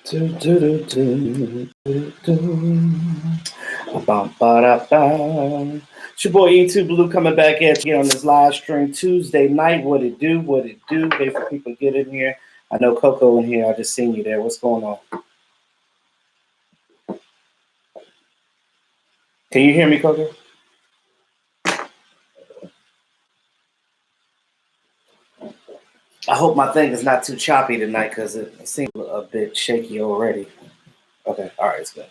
Do, do, do, do, do, do. Ba-ba-da-ba. It's your boy E2 Blue coming back at you on this live stream Tuesday night. What it do? What it do? Wait for people to get in here. I know Coco in here. I just seen you there. What's going on? Can you hear me, Coco? I hope my thing is not too choppy tonight because it seems a bit shaky already. Okay, all right, it's good.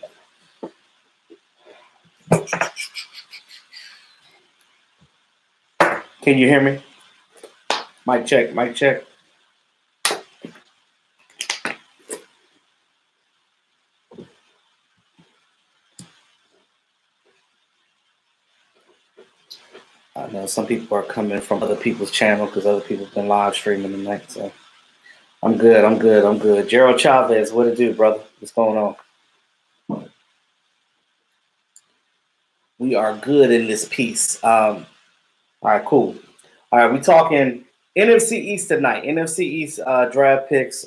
Can you hear me? Mic check, mic check. I know some people are coming from other people's channel because other people have been live streaming tonight. So I'm good. I'm good. I'm good. Gerald Chavez, what it do, brother? What's going on? We are good in this piece. All right, cool. All right, we talking NFC East tonight. NFC East draft picks.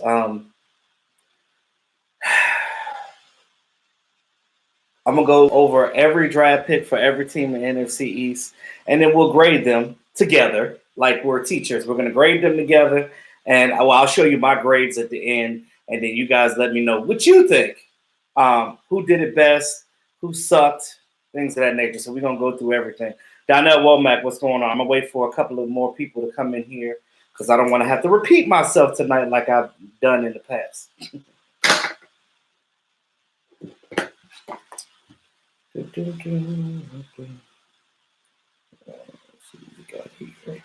I'm gonna go over every draft pick for every team in NFC East, and then we'll grade them together, like we're teachers. We're gonna grade them together, and I'll show you my grades at the end, and then you guys let me know what you think. Who did it best? Who sucked? Things of that nature. So we're gonna go through everything. Donnell Womack, what's going on? I'm gonna wait for a couple of more people to come in here because I don't want to have to repeat myself tonight like I've done in the past. Let's see what we got here.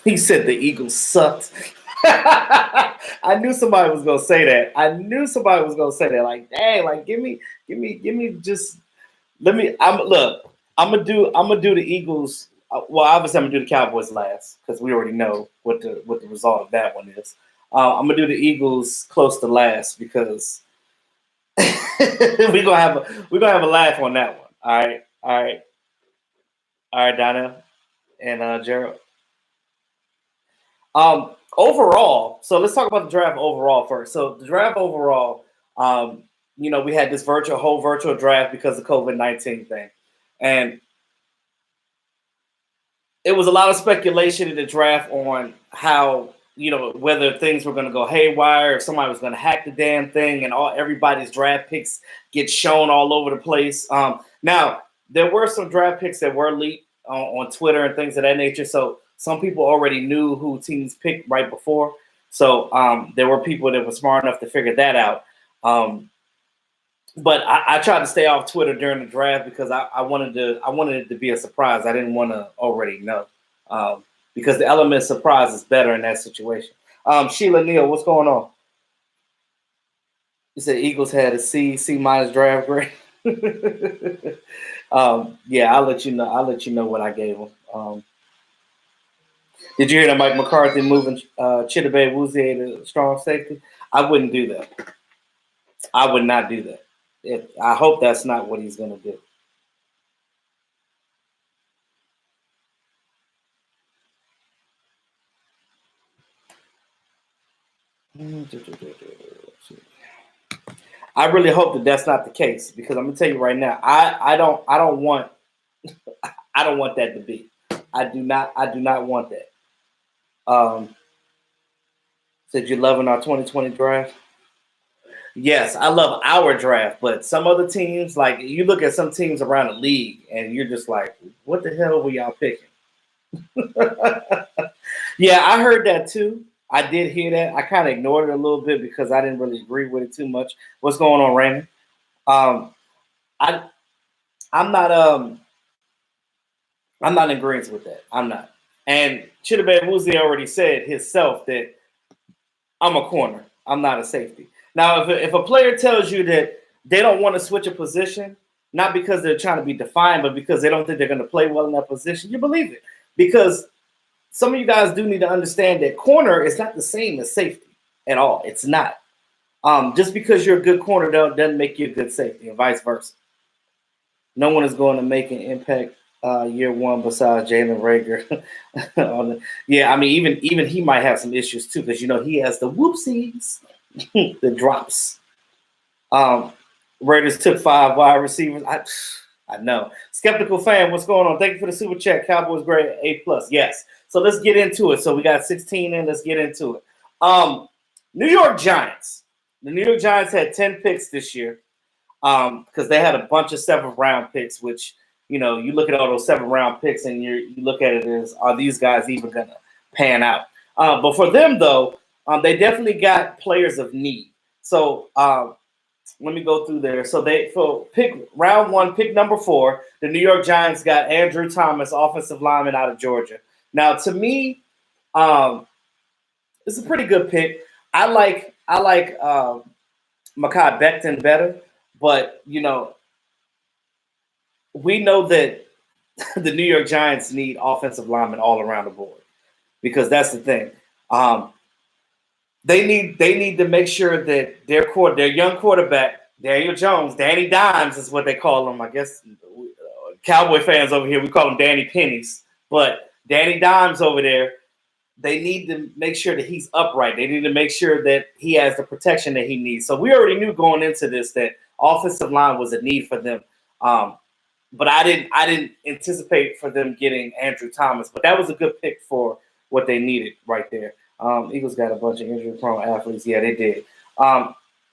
He said the Eagles sucked. I knew somebody was gonna say that. Like, dang, like give me just let me. I'm gonna do the Eagles. Well, obviously I'm gonna do the Cowboys last because we already know what the result of that one is. I'm gonna do the Eagles close to last because we're gonna have a laugh on that one. All right, Donna and Gerald. Overall, so let's talk about the draft overall first. So the draft overall, we had this whole virtual draft because of COVID-19 thing, and it was a lot of speculation in the draft on how whether things were going to go haywire, if somebody was going to hack the damn thing, and everybody's draft picks get shown all over the place. Now there were some draft picks that were leaked on Twitter and things of that nature, so some people already knew who teams picked right before. So there were people that were smart enough to figure that out. But I tried to stay off Twitter during the draft because I wanted it to be a surprise. I didn't want to already know because the element of surprise is better in that situation. Sheila Neal, what's going on? You said Eagles had a C minus draft grade. Yeah, I'll let you know. I'll let you know what I gave them. Did you hear that Mike McCarthy moving Chidobe Awuzie to strong safety? I wouldn't do that. I would not do that. I hope that's not what he's going to do. I really hope that that's not the case because I'm going to tell you right now, I don't want that to be. I do not want that. Said you're loving our 2020 draft. Yes, I love our draft, but some other teams, like you look at some teams around the league, and you're just like, "What the hell were y'all picking?" Yeah, I heard that too. I did hear that. I kind of ignored it a little bit because I didn't really agree with it too much. What's going on, Raymond? I'm not in agreement with that. I'm not. And Chidobe Awuzie already said himself that I'm a corner. I'm not a safety. Now, if a player tells you that they don't want to switch a position, not because they're trying to be defined, but because they don't think they're going to play well in that position, you believe it. Because some of you guys do need to understand that corner is not the same as safety at all. It's not. Just because you're a good corner doesn't make you a good safety, and vice versa. No one is going to make an impact year one besides Jalen Rager. Yeah, I mean, even he might have some issues too, because he has the whoopsies, the drops. Raiders took 5 wide receivers. I know. Skeptical fan, what's going on? Thank you for the super chat. Cowboys grade A+. Yes. So let's get into it. So we got 16 in. Let's get into it. New York Giants. The New York Giants had 10 picks this year because they had a bunch of 7th-round picks, which, you look at all those 7th-round picks and you look at it as, are these guys even going to pan out? But for them, though, they definitely got players of need. So let me go through there. So for pick round 1, pick number 4, the New York Giants got Andrew Thomas, offensive lineman out of Georgia. Now, to me, it's a pretty good pick. I like Mekhi Becton better, but we know that the New York Giants need offensive linemen all around the board, because that's the thing. They need to make sure that their young quarterback, Daniel Jones, Danny Dimes is what they call him. I guess Cowboy fans over here, we call him Danny Pennies. But Danny Dimes over there, they need to make sure that he's upright. They need to make sure that he has the protection that he needs. So we already knew going into this that offensive line was a need for them. But I didn't anticipate for them getting Andrew Thomas. But that was a good pick for what they needed right there. Eagles got a bunch of injury-prone athletes. Yeah, they did.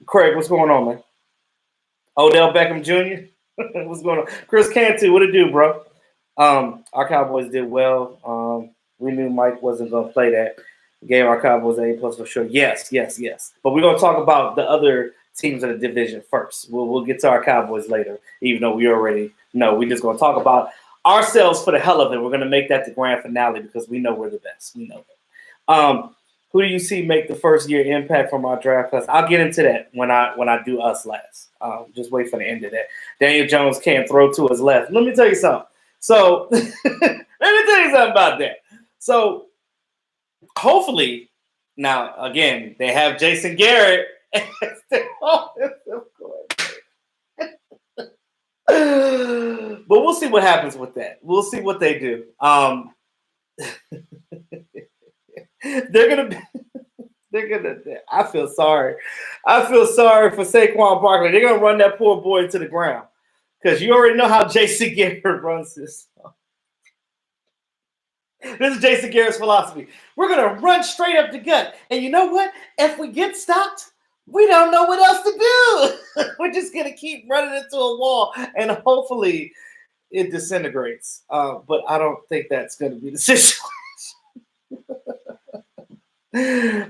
Craig, what's going on, man? Odell Beckham Jr.? What's going on? Chris Cantu, what it do, bro? Our Cowboys did well. We knew Mike wasn't going to play that. Gave our Cowboys an A+ for sure. Yes. But we're going to talk about the other teams in the division first. We'll get to our Cowboys later, even though we already know. We're just going to talk about ourselves for the hell of it. We're going to make that the grand finale because we know we're the best. We know that. Who do you see make the first year impact from our draft class? I'll get into that when I do us last. Just wait for the end of that. Daniel Jones can't throw to his left. Let me tell you something. So let me tell you something about that. So hopefully, now again, they have Jason Garrett as their offensive coordinator. But we'll see what happens with that. We'll see what they do. They're gonna. I feel sorry. I feel sorry for Saquon Barkley. They're gonna run that poor boy to the ground because you already know how Jason Garrett runs this. This is Jason Garrett's philosophy. We're gonna run straight up the gut, and you know what? If we get stopped, we don't know what else to do. We're just gonna keep running into a wall, and hopefully it disintegrates. But I don't think that's gonna be the situation.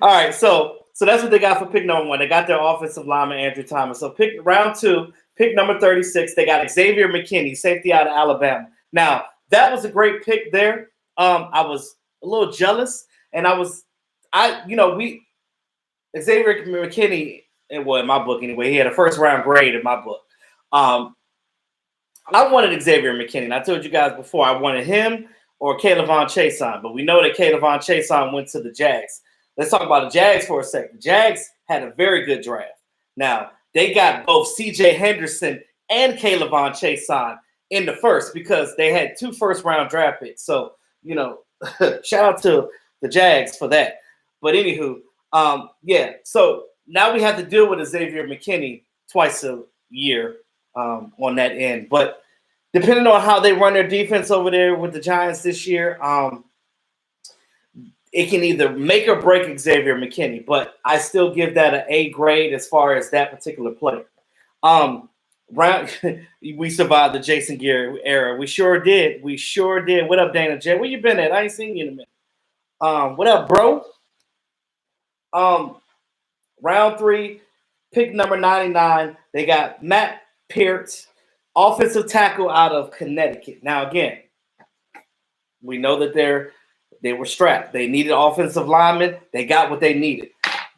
All right, so that's what they got for pick number 1. They got their offensive lineman, Andrew Thomas. So pick round 2, pick number 36. They got Xavier McKinney, safety out of Alabama. Now, that was a great pick there. I was a little jealous, and Xavier McKinney, in my book anyway, he had a first-round grade in my book. I wanted Xavier McKinney, and I told you guys before I wanted him or Kayvon Chason, but we know that Kayvon Chason went to the Jags. Let's talk about the Jags for a second. The Jags had a very good draft. Now, they got both C.J. Henderson and Kayvon Chason in the first because they had 2 first-round draft picks. So, shout out to the Jags for that. But anywho, so now we have to deal with Xavier McKinney twice a year on that end. But depending on how they run their defense over there with the Giants this year, it can either make or break Xavier McKinney. But I still give that an A grade as far as that particular player. We survived the Jason Garrett era. We sure did. What up, Dana J? Where you been at? I ain't seen you in a minute. What up, bro? Round 3, pick number 99. They got Matt Peart, offensive tackle out of Connecticut. Now, again, we know that they were strapped. They needed offensive linemen. They got what they needed.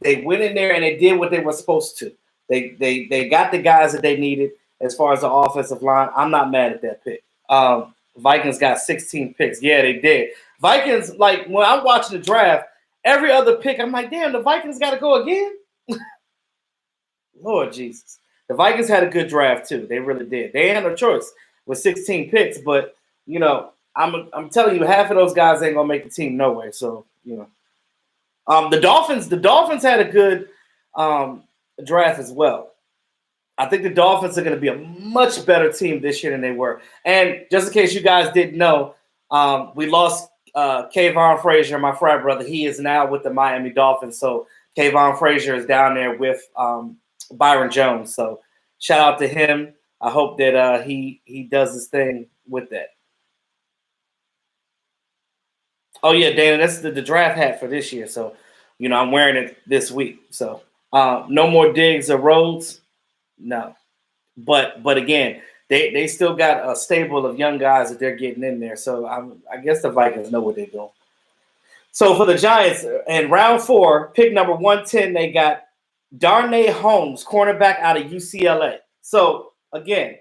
They went in there and they did what they were supposed to. They got the guys that they needed as far as the offensive line. I'm not mad at that pick. Vikings got 16 picks. Yeah, they did. Vikings, like, when I'm watching the draft, every other pick, I'm like, damn, the Vikings got to go again? Lord Jesus. The Vikings had a good draft, too. They really did. They had no choice with 16 picks, but, I'm telling you, half of those guys ain't gonna make the team no way. So the Dolphins had a good draft as well. I think the Dolphins are going to be a much better team this year than they were. And just in case you guys didn't know, we lost Kayvon Frazier, my frat brother. He is now with the Miami Dolphins. So Kayvon Frazier is down there with Byron Jones. So shout out to him. I hope that he does his thing with that. Oh, yeah, Dana, that's the draft hat for this year. So, I'm wearing it this week. So no more Diggs or Rhodes. No. But again, they still got a stable of young guys that they're getting in there. So I guess the Vikings know what they're doing. So for the Giants, in round 4, pick number 110, they got Darnay Holmes, cornerback out of UCLA. So again,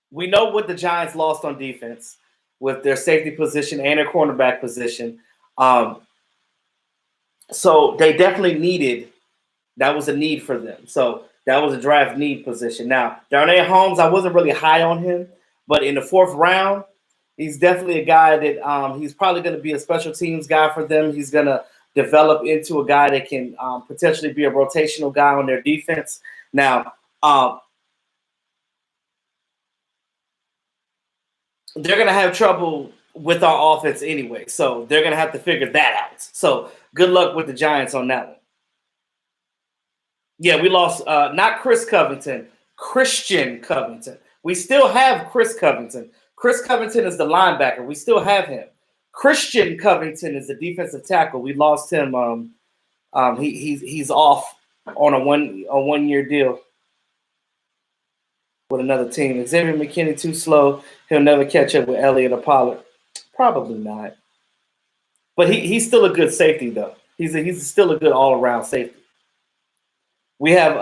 we know what the Giants lost on defense with their safety position and their cornerback position. So they definitely needed – that was a need for them. So that was a draft need position. Now, Darnay Holmes, I wasn't really high on him, but in the 4th round, he's definitely a guy that he's probably going to be a special teams guy for them. He's going to develop into a guy that can potentially be a rotational guy on their defense. Now, they're going to have trouble with our offense anyway, so they're going to have to figure that out. So good luck with the Giants on that one. Yeah, we lost not Chris Covington, Christian Covington. We still have Chris Covington. Chris Covington is the linebacker. We still have him. Christian Covington is the defensive tackle. We lost him. He's off on a 1 year deal with another team. Xavier McKinney too slow. He'll never catch up with Elliott or Pollard. Probably not. But he's still a good safety though. He's still a good all around safety. We have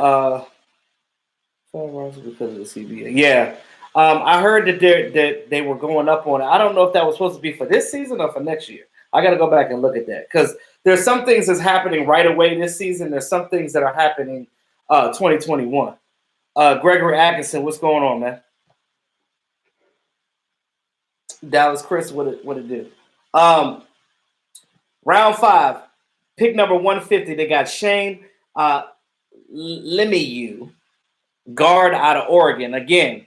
because of the CBA. Yeah. I heard that they were going up on it. I don't know if that was supposed to be for this season or for next year. I got to go back and look at that because there's some things that's happening right away this season. There's some things that are happening 2021. Gregory Atkinson, what's going on, man? Dallas Chris, what it do? Round 5, pick number 150. They got Shane Lemieux, guard out of Oregon. Again,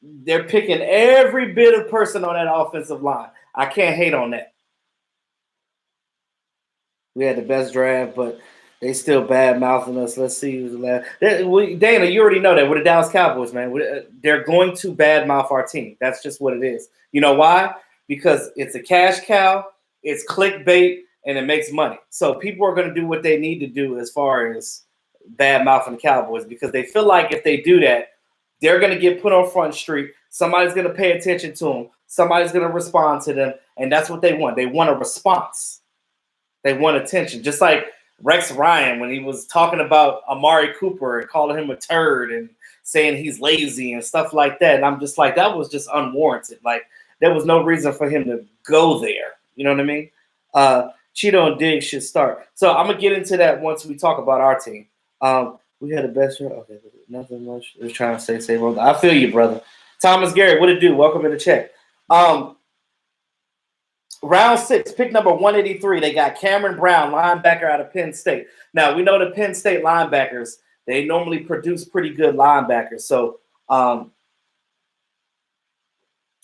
they're picking every bit of person on that offensive line. I can't hate on that. We had the best draft, but they still bad mouthing us. Let's see who's left. Dana, you already know that. We're the Dallas Cowboys, man. They're going to bad mouth our team. That's just what it is. You know why? Because it's a cash cow, it's clickbait, and it makes money. So people are going to do what they need to do as far as bad mouthing the Cowboys because they feel like if they do that, they're going to get put on Front Street. Somebody's going to pay attention to them. Somebody's going to respond to them. And that's what they want. They want a response. They want attention. Just like Rex Ryan when he was talking about Amari Cooper and calling him a turd and saying he's lazy and stuff like that. And I'm just like, that was just unwarranted. Like, there was no reason for him to go there. You know what I mean? Cheeto and Diggs should start. So I'm going to get into that once we talk about our team. We had the best year. Okay, nothing much. Just trying to say save on. I feel you, brother. Thomas Gary, what it do? Welcome to the check. Round 6, pick number 183. They got Cameron Brown, linebacker out of Penn State. Now we know the Penn State linebackers. They normally produce pretty good linebackers. So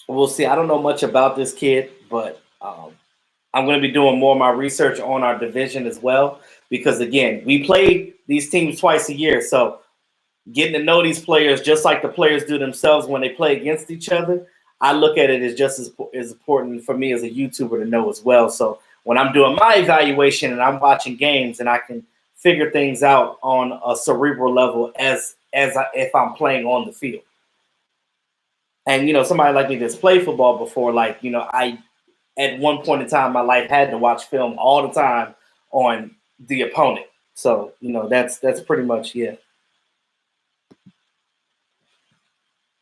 we'll see. I don't know much about this kid, but I'm going to be doing more of my research on our division as well. Because, again, we play these teams twice a year. So getting to know these players just like the players do themselves when they play against each other, I look at it as just as important for me as a YouTuber to know as well. So when I'm doing my evaluation and I'm watching games and I can figure things out on a cerebral level if I'm playing on the field. And, somebody like me that's played football before, I at one point in time in my life had to watch film all the time on the opponent. So, that's pretty much, yeah.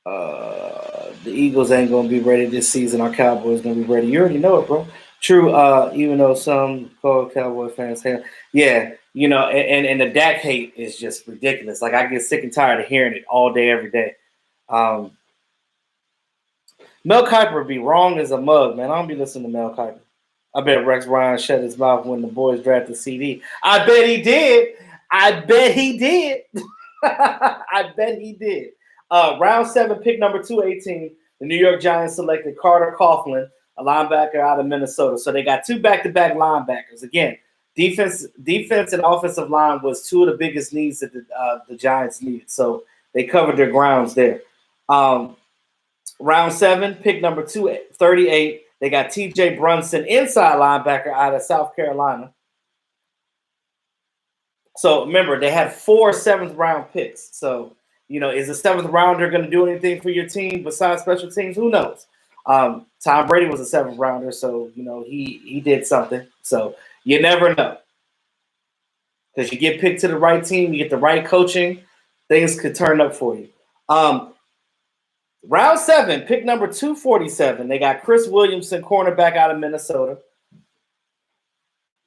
The Eagles ain't going to be ready this season. Our Cowboys going to be ready. You already know it, bro. True, even though some Cowboy fans have. Yeah, and the Dak hate is just ridiculous. Like, I get sick and tired of hearing it all day, every day. Mel Kiper be wrong as a mug, man. I don't be listening to Mel Kiper. I bet Rex Ryan shut his mouth when the boys drafted CD. I bet he did. I bet he did. I bet he did. Round 7, pick number 218. The New York Giants selected Carter Coughlin, a linebacker out of Minnesota. So they got 2 back-to-back linebackers. Again, defense and offensive line was 2 of the biggest needs that the Giants needed. So they covered their grounds there. Round 7, pick number 238. They got T.J. Brunson, inside linebacker out of South Carolina. So remember, they had 4 7th-round picks. So, is a 7th rounder going to do anything for your team besides special teams? Who knows? Tom Brady was a 7th rounder, so, he did something. So you never know. Because you get picked to the right team, you get the right coaching, things could turn up for you. Round 7, pick number 247. They got Chris Williamson, cornerback out of Minnesota.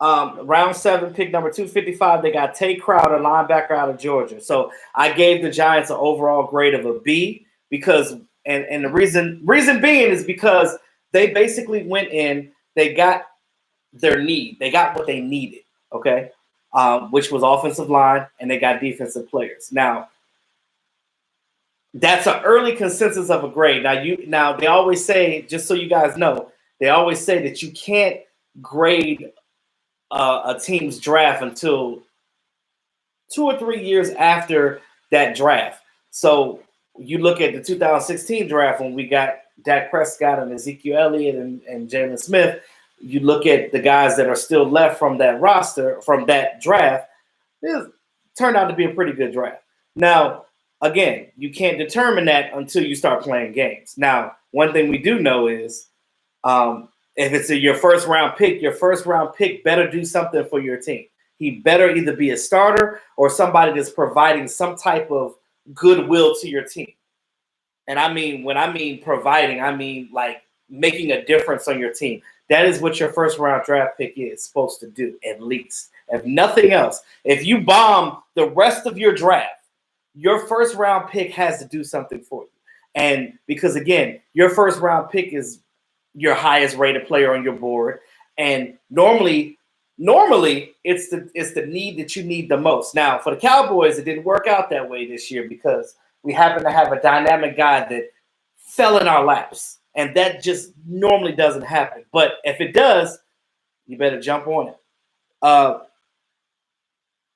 Round 7, pick number 255. They got Tate Crowder, linebacker out of Georgia. So I gave the Giants an overall grade of a B because, and the reason being is because they basically went in, they got their need, they got what they needed, okay, which was offensive line, and they got defensive players. Now, that's an early consensus of a grade. Now they always say, just so you guys know, they always say that you can't grade a team's draft until 2 or 3 years after that draft. So you look at the 2016 draft when we got Dak Prescott and Ezekiel Elliott and Jalen Smith. You look at the guys that are still left from that roster, from that draft, it turned out to be a pretty good draft. Now, again, you can't determine that until you start playing games. Now, one thing we do know is if it's your first round pick better do something for your team. He better either be a starter or somebody that's providing some type of goodwill to your team. And when I mean providing, I mean like making a difference on your team. That is what your first round draft pick is supposed to do, at least. If nothing else, if you bomb the rest of your draft, your first round pick has to do something for you. And because, again, your first round pick is your highest rated player on your board. And normally it's the need that you need the most. Now, for the Cowboys, it didn't work out that way this year because we happen to have a dynamic guy that fell in our laps. And that just normally doesn't happen. But if it does, you better jump on it.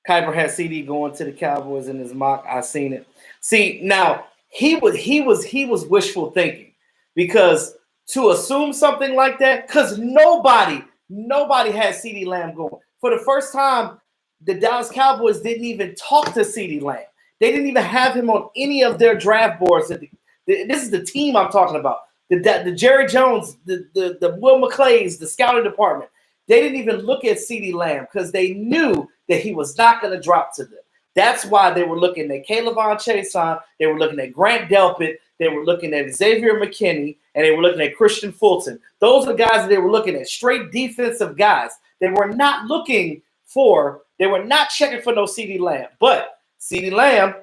Kiper had CD going to the Cowboys in his mock. I seen it. See, now he was wishful thinking because to assume something like that, because nobody had CD Lamb going. For the first time, the Dallas Cowboys didn't even talk to CD Lamb. They didn't even have him on any of their draft boards. This is the team I'm talking about. The Jerry Jones, the Will McClays, the scouting department. They didn't even look at CD Lamb because they knew that he was not going to drop to them. That's why they were looking at Kayvon Chaisson. They were looking at Grant Delpit. They were looking at Xavier McKinney. And they were looking at Christian Fulton. Those are the guys that they were looking at, straight defensive guys. They were not checking for no CD Lamb. But CD Lamb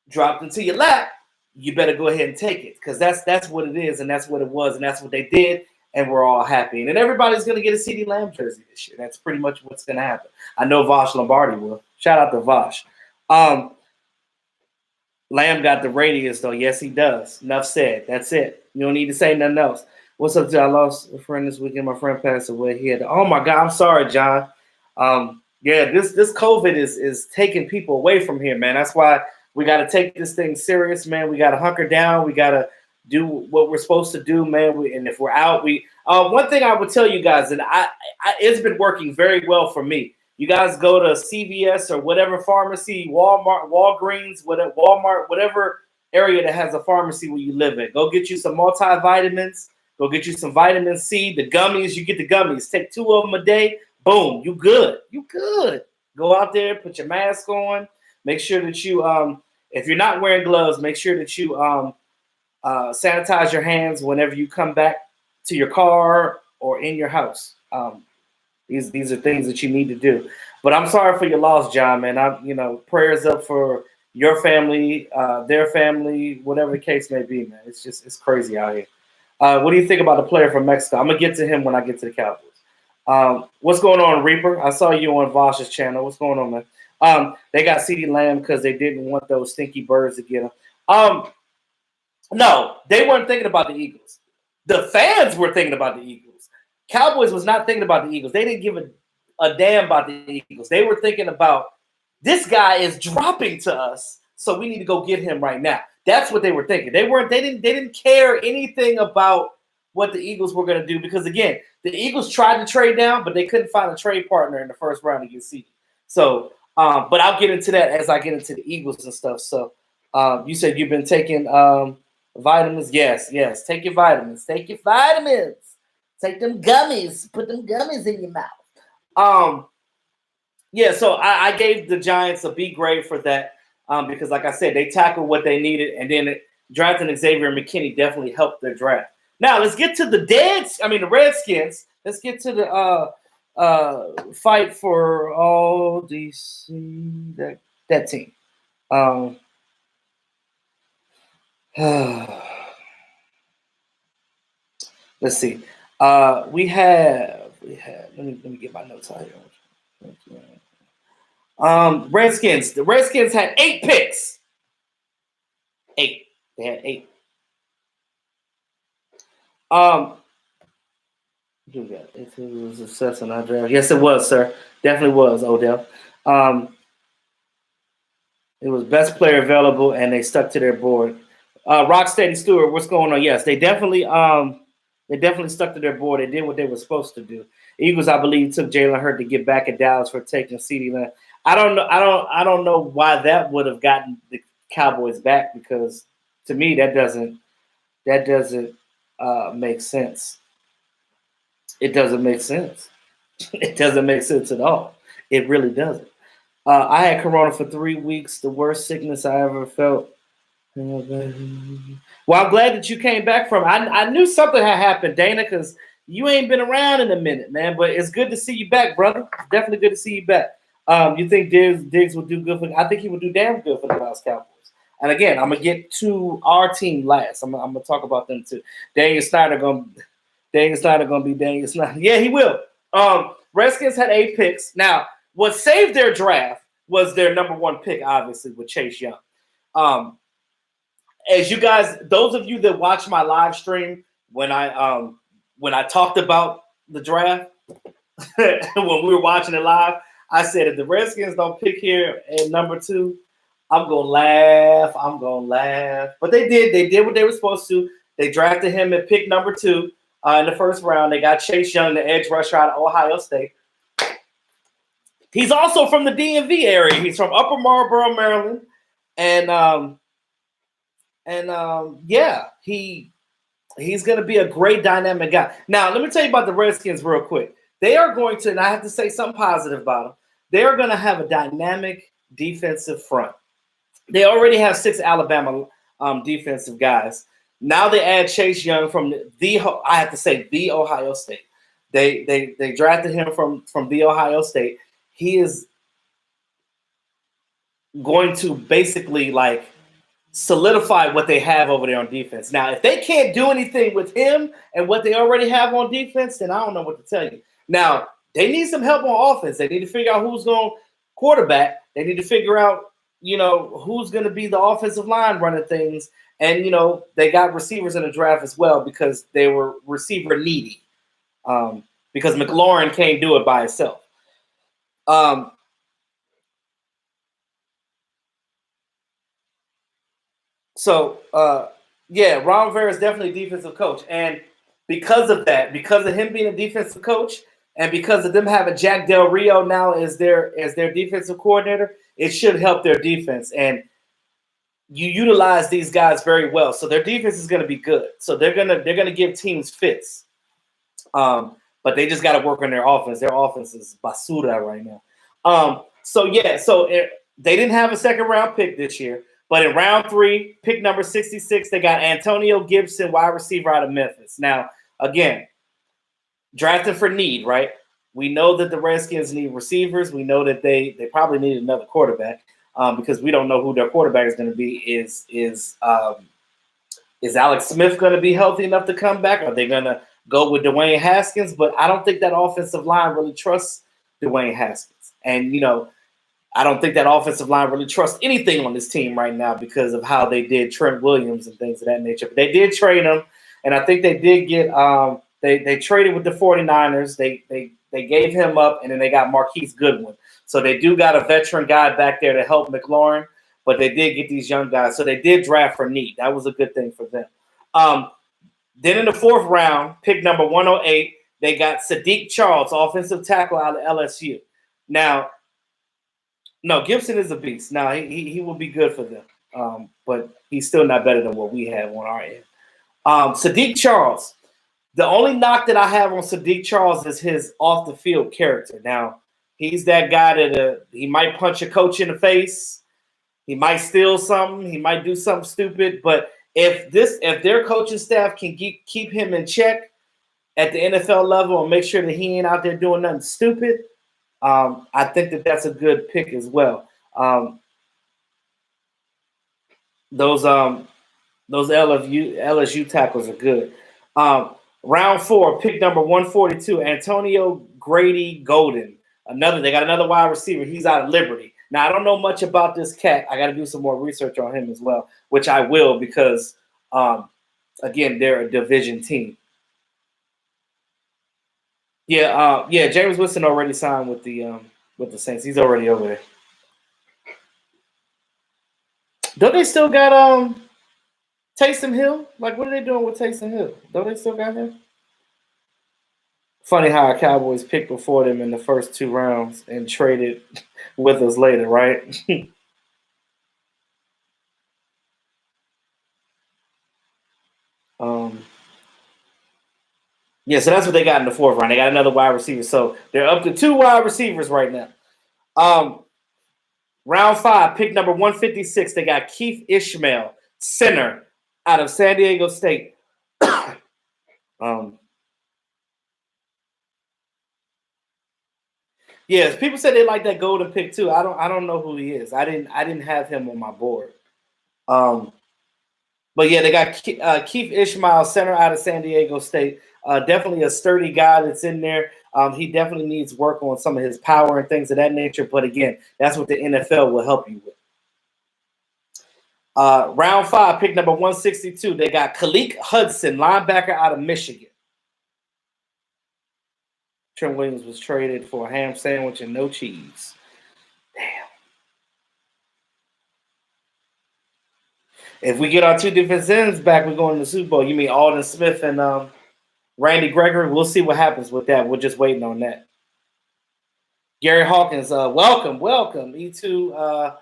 dropped into your lap. You better go ahead and take it because that's what it is, and that's what it was, and that's what they did. And we're all happy. And then everybody's going to get a CD Lamb jersey this year. That's pretty much what's going to happen. I know Vosh Lombardi will. Shout out to Vosh. Lamb got the radius, though. Yes, he does. Enough said. That's it. You don't need to say nothing else. What's up, John? I lost a friend this weekend. My friend passed away. Oh, my God. I'm sorry, John. This COVID is taking people away from here, man. That's why we got to take this thing serious, man. We got to hunker down. We got to do what we're supposed to do, man. And if we're out, one thing I would tell you guys, and it's been working very well for me. You guys go to CVS or whatever pharmacy, Walmart, Walgreens, Walmart, whatever area that has a pharmacy where you live in. Go get you some multivitamins. Go get you some vitamin C. The gummies, you get the gummies. Take 2 of them a day. Boom, you good. You good. Go out there, put your mask on. Make sure that you, if you're not wearing gloves, make sure that you sanitize your hands whenever you come back to your car or in your house. These are things that you need to do. But I'm sorry for your loss, John, man. Prayers up for your family, their family, whatever the case may be, man. It's crazy out here. What do you think about the player from Mexico? I'm gonna get to him when I get to the Cowboys. What's going on, Reaper? I saw you on Vosh's channel. What's going on, man? They got CeeDee Lamb because they didn't want those stinky birds to get him. No, they weren't thinking about the Eagles. The fans were thinking about the Eagles. Cowboys was not thinking about the Eagles. They didn't give a damn about the Eagles. They were thinking about, this guy is dropping to us, so we need to go get him right now. That's what they were thinking. They didn't care anything about what the Eagles were going to do, because again, the Eagles tried to trade down, but they couldn't find a trade partner in the first round to get seeded. So, but I'll get into that as I get into the Eagles and stuff. So, you said you've been taking vitamins. Yes. Take your vitamins. Take your vitamins. Take them gummies. Put them gummies in your mouth. Yeah, so I gave the Giants a B grade for that because, like I said, they tackled what they needed, and then drafting Xavier McKinney definitely helped their draft. Now, let's get to the Redskins. Let's get to the fight for all DC, that team. Let's see. We have. Let me get my notes out here. Redskins. The Redskins had 8 picks. 8. They had 8. If it was a success in our draft, yes, it was, sir. Definitely was, Odell. It was best player available, and they stuck to their board. Rocksteady Stewart, what's going on? Yes, they definitely stuck to their board. They did what they were supposed to do. Eagles, I believe, took Jalen Hurts to get back at Dallas for taking CeeDee Lamb. I don't know why that would have gotten the Cowboys back, because to me that doesn't make sense. It doesn't make sense. It doesn't make sense at all. It really doesn't. I had corona for 3 weeks, the worst sickness I ever felt. Well, I'm glad that you came back from it. I knew something had happened, Dana, because you ain't been around in a minute, man. But it's good to see you back, brother. It's definitely good to see you back. You think Diggs would do good for? I think he would do damn good for the Dallas Cowboys. And again, I'm gonna get to our team last. I'm gonna talk about them too. Daniel Snyder gonna be Daniel Snyder. Yeah, he will. Redskins had 8 picks. Now, what saved their draft was their number 1 pick, obviously, with Chase Young. As you guys, those of you that watch my live stream when I talked about the draft when we were watching it live, I said if the Redskins don't pick here at number 2, I'm gonna laugh. But they did what they were supposed to. They drafted him at pick number 2 in the first round. They got Chase Young, the edge rusher out of Ohio State. He's also from the DMV area. He's from Upper Marlboro, Maryland, and yeah, he's going to be a great dynamic guy. Now, let me tell you about the Redskins real quick. They are going to, and I have to say something positive about them, they are going to have a dynamic defensive front. They already have 6 Alabama defensive guys. Now they add Chase Young from the Ohio State. They drafted him from the Ohio State. He is going to basically solidify what they have over there on defense. Now, if they can't do anything with him and what they already have on defense, then I don't know what to tell you. Now, they need some help on offense. They need to figure out who's going to quarterback. They need to figure out, who's going to be the offensive line running things. And, they got receivers in the draft as well because they were receiver needy because McLaurin can't do it by himself. Ron Rivera is definitely a defensive coach. And because of that, because of him being a defensive coach, and because of them having Jack Del Rio now as their defensive coordinator, it should help their defense. And you utilize these guys very well, so their defense is going to be good. So they're gonna give teams fits, but they just got to work on their offense. Their offense is basura right now. They didn't have a second round pick this year, but in round 3, pick number 66, they got Antonio Gibson, wide receiver out of Memphis. Now, again, drafted for need, right? We know that the Redskins need receivers. We know that they probably need another quarterback because we don't know who their quarterback is going to be. Is Alex Smith going to be healthy enough to come back? Are they going to go with Dwayne Haskins? But I don't think that offensive line really trusts Dwayne Haskins. And, I don't think that offensive line really trusts anything on this team right now because of how they did Trent Williams and things of that nature. But they did trade him, and I think they did get they traded with the 49ers. They gave him up, and then they got Marquise Goodwin. So they do got a veteran guy back there to help McLaurin, but they did get these young guys. So they did draft for need. That was a good thing for them. Then in the 4th round, pick number 108, they got Sadiq Charles, offensive tackle out of LSU. Now, no, Gibson is a beast. Now, he will be good for them, but he's still not better than what we have on our end. Sadiq Charles, the only knock that I have on Sadiq Charles is his off-the-field character. Now, he's that guy that he might punch a coach in the face. He might steal something. He might do something stupid. But if their coaching staff can keep him in check at the NFL level and make sure that he ain't out there doing nothing stupid, I think that that's a good pick as well. Those LSU tackles are good. Round 4, pick number 142, Antonio Grady Golden. They got another wide receiver. He's out of Liberty. Now, I don't know much about this cat. I got to do some more research on him as well, which I will because, again, they're a division team. Yeah, James Winston already signed with the Saints. He's already over there. Don't they still got Taysom Hill? Like, what are they doing with Taysom Hill? Don't they still got him? Funny how our Cowboys picked before them in the first 2 rounds and traded with us later, right? Yeah, so that's what they got in the 4th round. They got another wide receiver. So they're up to 2 wide receivers right now. Round 5, pick number 156, they got Keith Ishmael, center out of San Diego State. Yes, people said they like that golden pick too. I don't know who he is. I didn't have him on my board. But yeah, they got Keith Ishmael, center out of San Diego State. Definitely a sturdy guy that's in there. He definitely needs work on some of his power and things of that nature. But again, that's what the NFL will help you with. Round 5, pick number 162, they got Khaleke Hudson, linebacker out of Michigan. Trent Williams was traded for a ham sandwich and no cheese. Damn. If we get our 2 defensive ends back, we're going to the Super Bowl. You mean Alden Smith and Randy Gregory? We'll see what happens with that. We're just waiting on that. Gary Hawkins, welcome. E2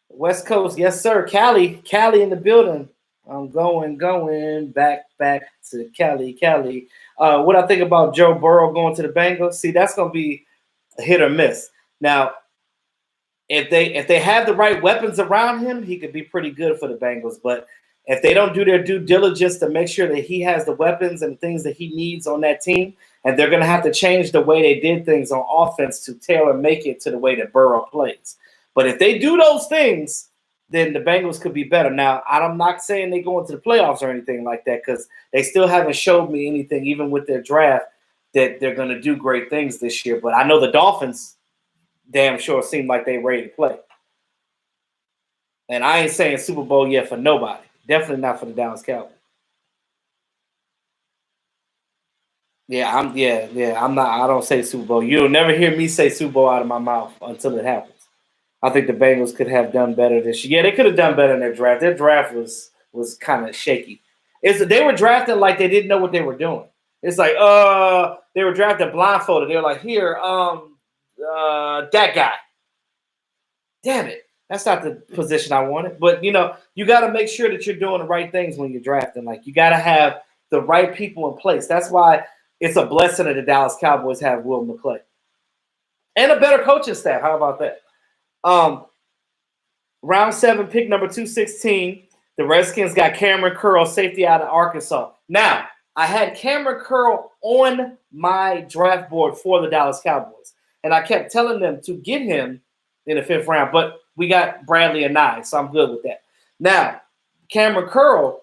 West Coast. Yes, sir. Cali in the building. I'm going back to Cali. What I think about Joe Burrow going to the Bengals? See, that's going to be a hit or miss. Now, if they have the right weapons around him, he could be pretty good for the Bengals. But if they don't do their due diligence to make sure that he has the weapons and things that he needs on that team, and they're going to have to change the way they did things on offense to tailor make it to the way that Burrow plays. But if they do those things, then the Bengals could be better. Now, I'm not saying they go into the playoffs or anything like that because they still haven't showed me anything, even with their draft, that they're going to do great things this year. But I know the Dolphins damn sure seem like they're ready to play. And I ain't saying Super Bowl yet for nobody. Definitely not for the Dallas Cowboys. I'm not. I don't say Super Bowl. You'll never hear me say Super Bowl out of my mouth until it happens. I think the Bengals could have done better this year. Yeah, they could have done better in their draft. Their draft was kind of shaky. They were drafting like they didn't know what they were doing. It's like, they were drafted blindfolded. They were like, here, that guy. Damn it. That's not the position I wanted. But, you got to make sure that you're doing the right things when you're drafting. Like, you got to have the right people in place. That's why it's a blessing that the Dallas Cowboys have Will McClay. And a better coaching staff. How about that? Round 7, pick number 216. The Redskins got Cameron Curl, safety out of Arkansas. Now, I had Cameron Curl on my draft board for the Dallas Cowboys. And I kept telling them to get him in the 5th round. But we got Bradley and Nye, so I'm good with that. Now, Cameron Curl,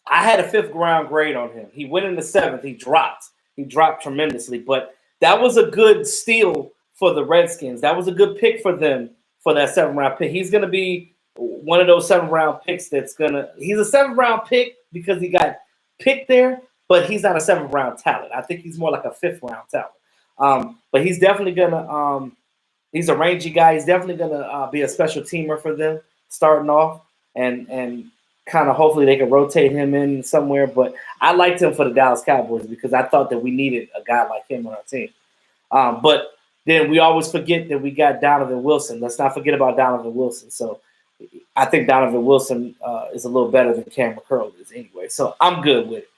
I had a 5th round grade on him. He went in the 7th. He dropped. He dropped tremendously. But that was a good steal for the Redskins. That was a good pick for them for that 7th round pick. He's going to be one of those 7th round picks that's going to – he's a 7th round pick because he got picked there, but he's not a 7th round talent. I think he's more like a 5th round talent. But he's definitely going to he's a rangy guy. He's definitely going to be a special teamer for them starting off and kind of hopefully they can rotate him in somewhere. But I liked him for the Dallas Cowboys because I thought that we needed a guy like him on our team. But then we always forget that we got Donovan Wilson. Let's not forget about Donovan Wilson. So I think Donovan Wilson is a little better than Cam McCurl is anyway. So I'm good with it.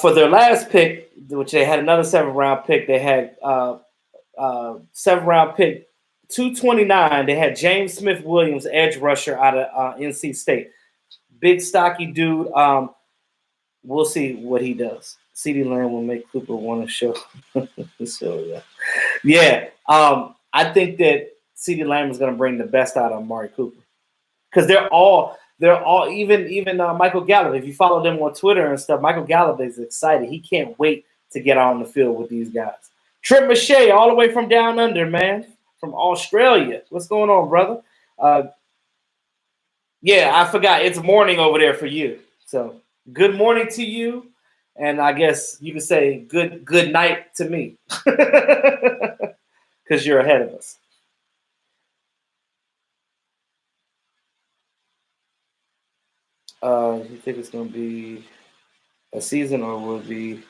For their last pick, which they had another 7th round pick, they had 7th round pick 229. They had James Smith Williams, edge rusher out of NC State. Big, stocky dude. We'll see what he does. CeeDee Lamb will make Cooper want to show. So, yeah. I think that CeeDee Lamb is going to bring the best out of Amari Cooper because they're all even Michael Gallup. If you follow them on Twitter and stuff, Michael Gallup is excited. He can't wait to get on the field with these guys. Trip Mache, all the way from down under, man. From Australia. What's going on, brother? Yeah, I forgot. It's morning over there for you. So good morning to you. And I guess you could say good night to me. Because you're ahead of us. You think it's going to be a season or will it be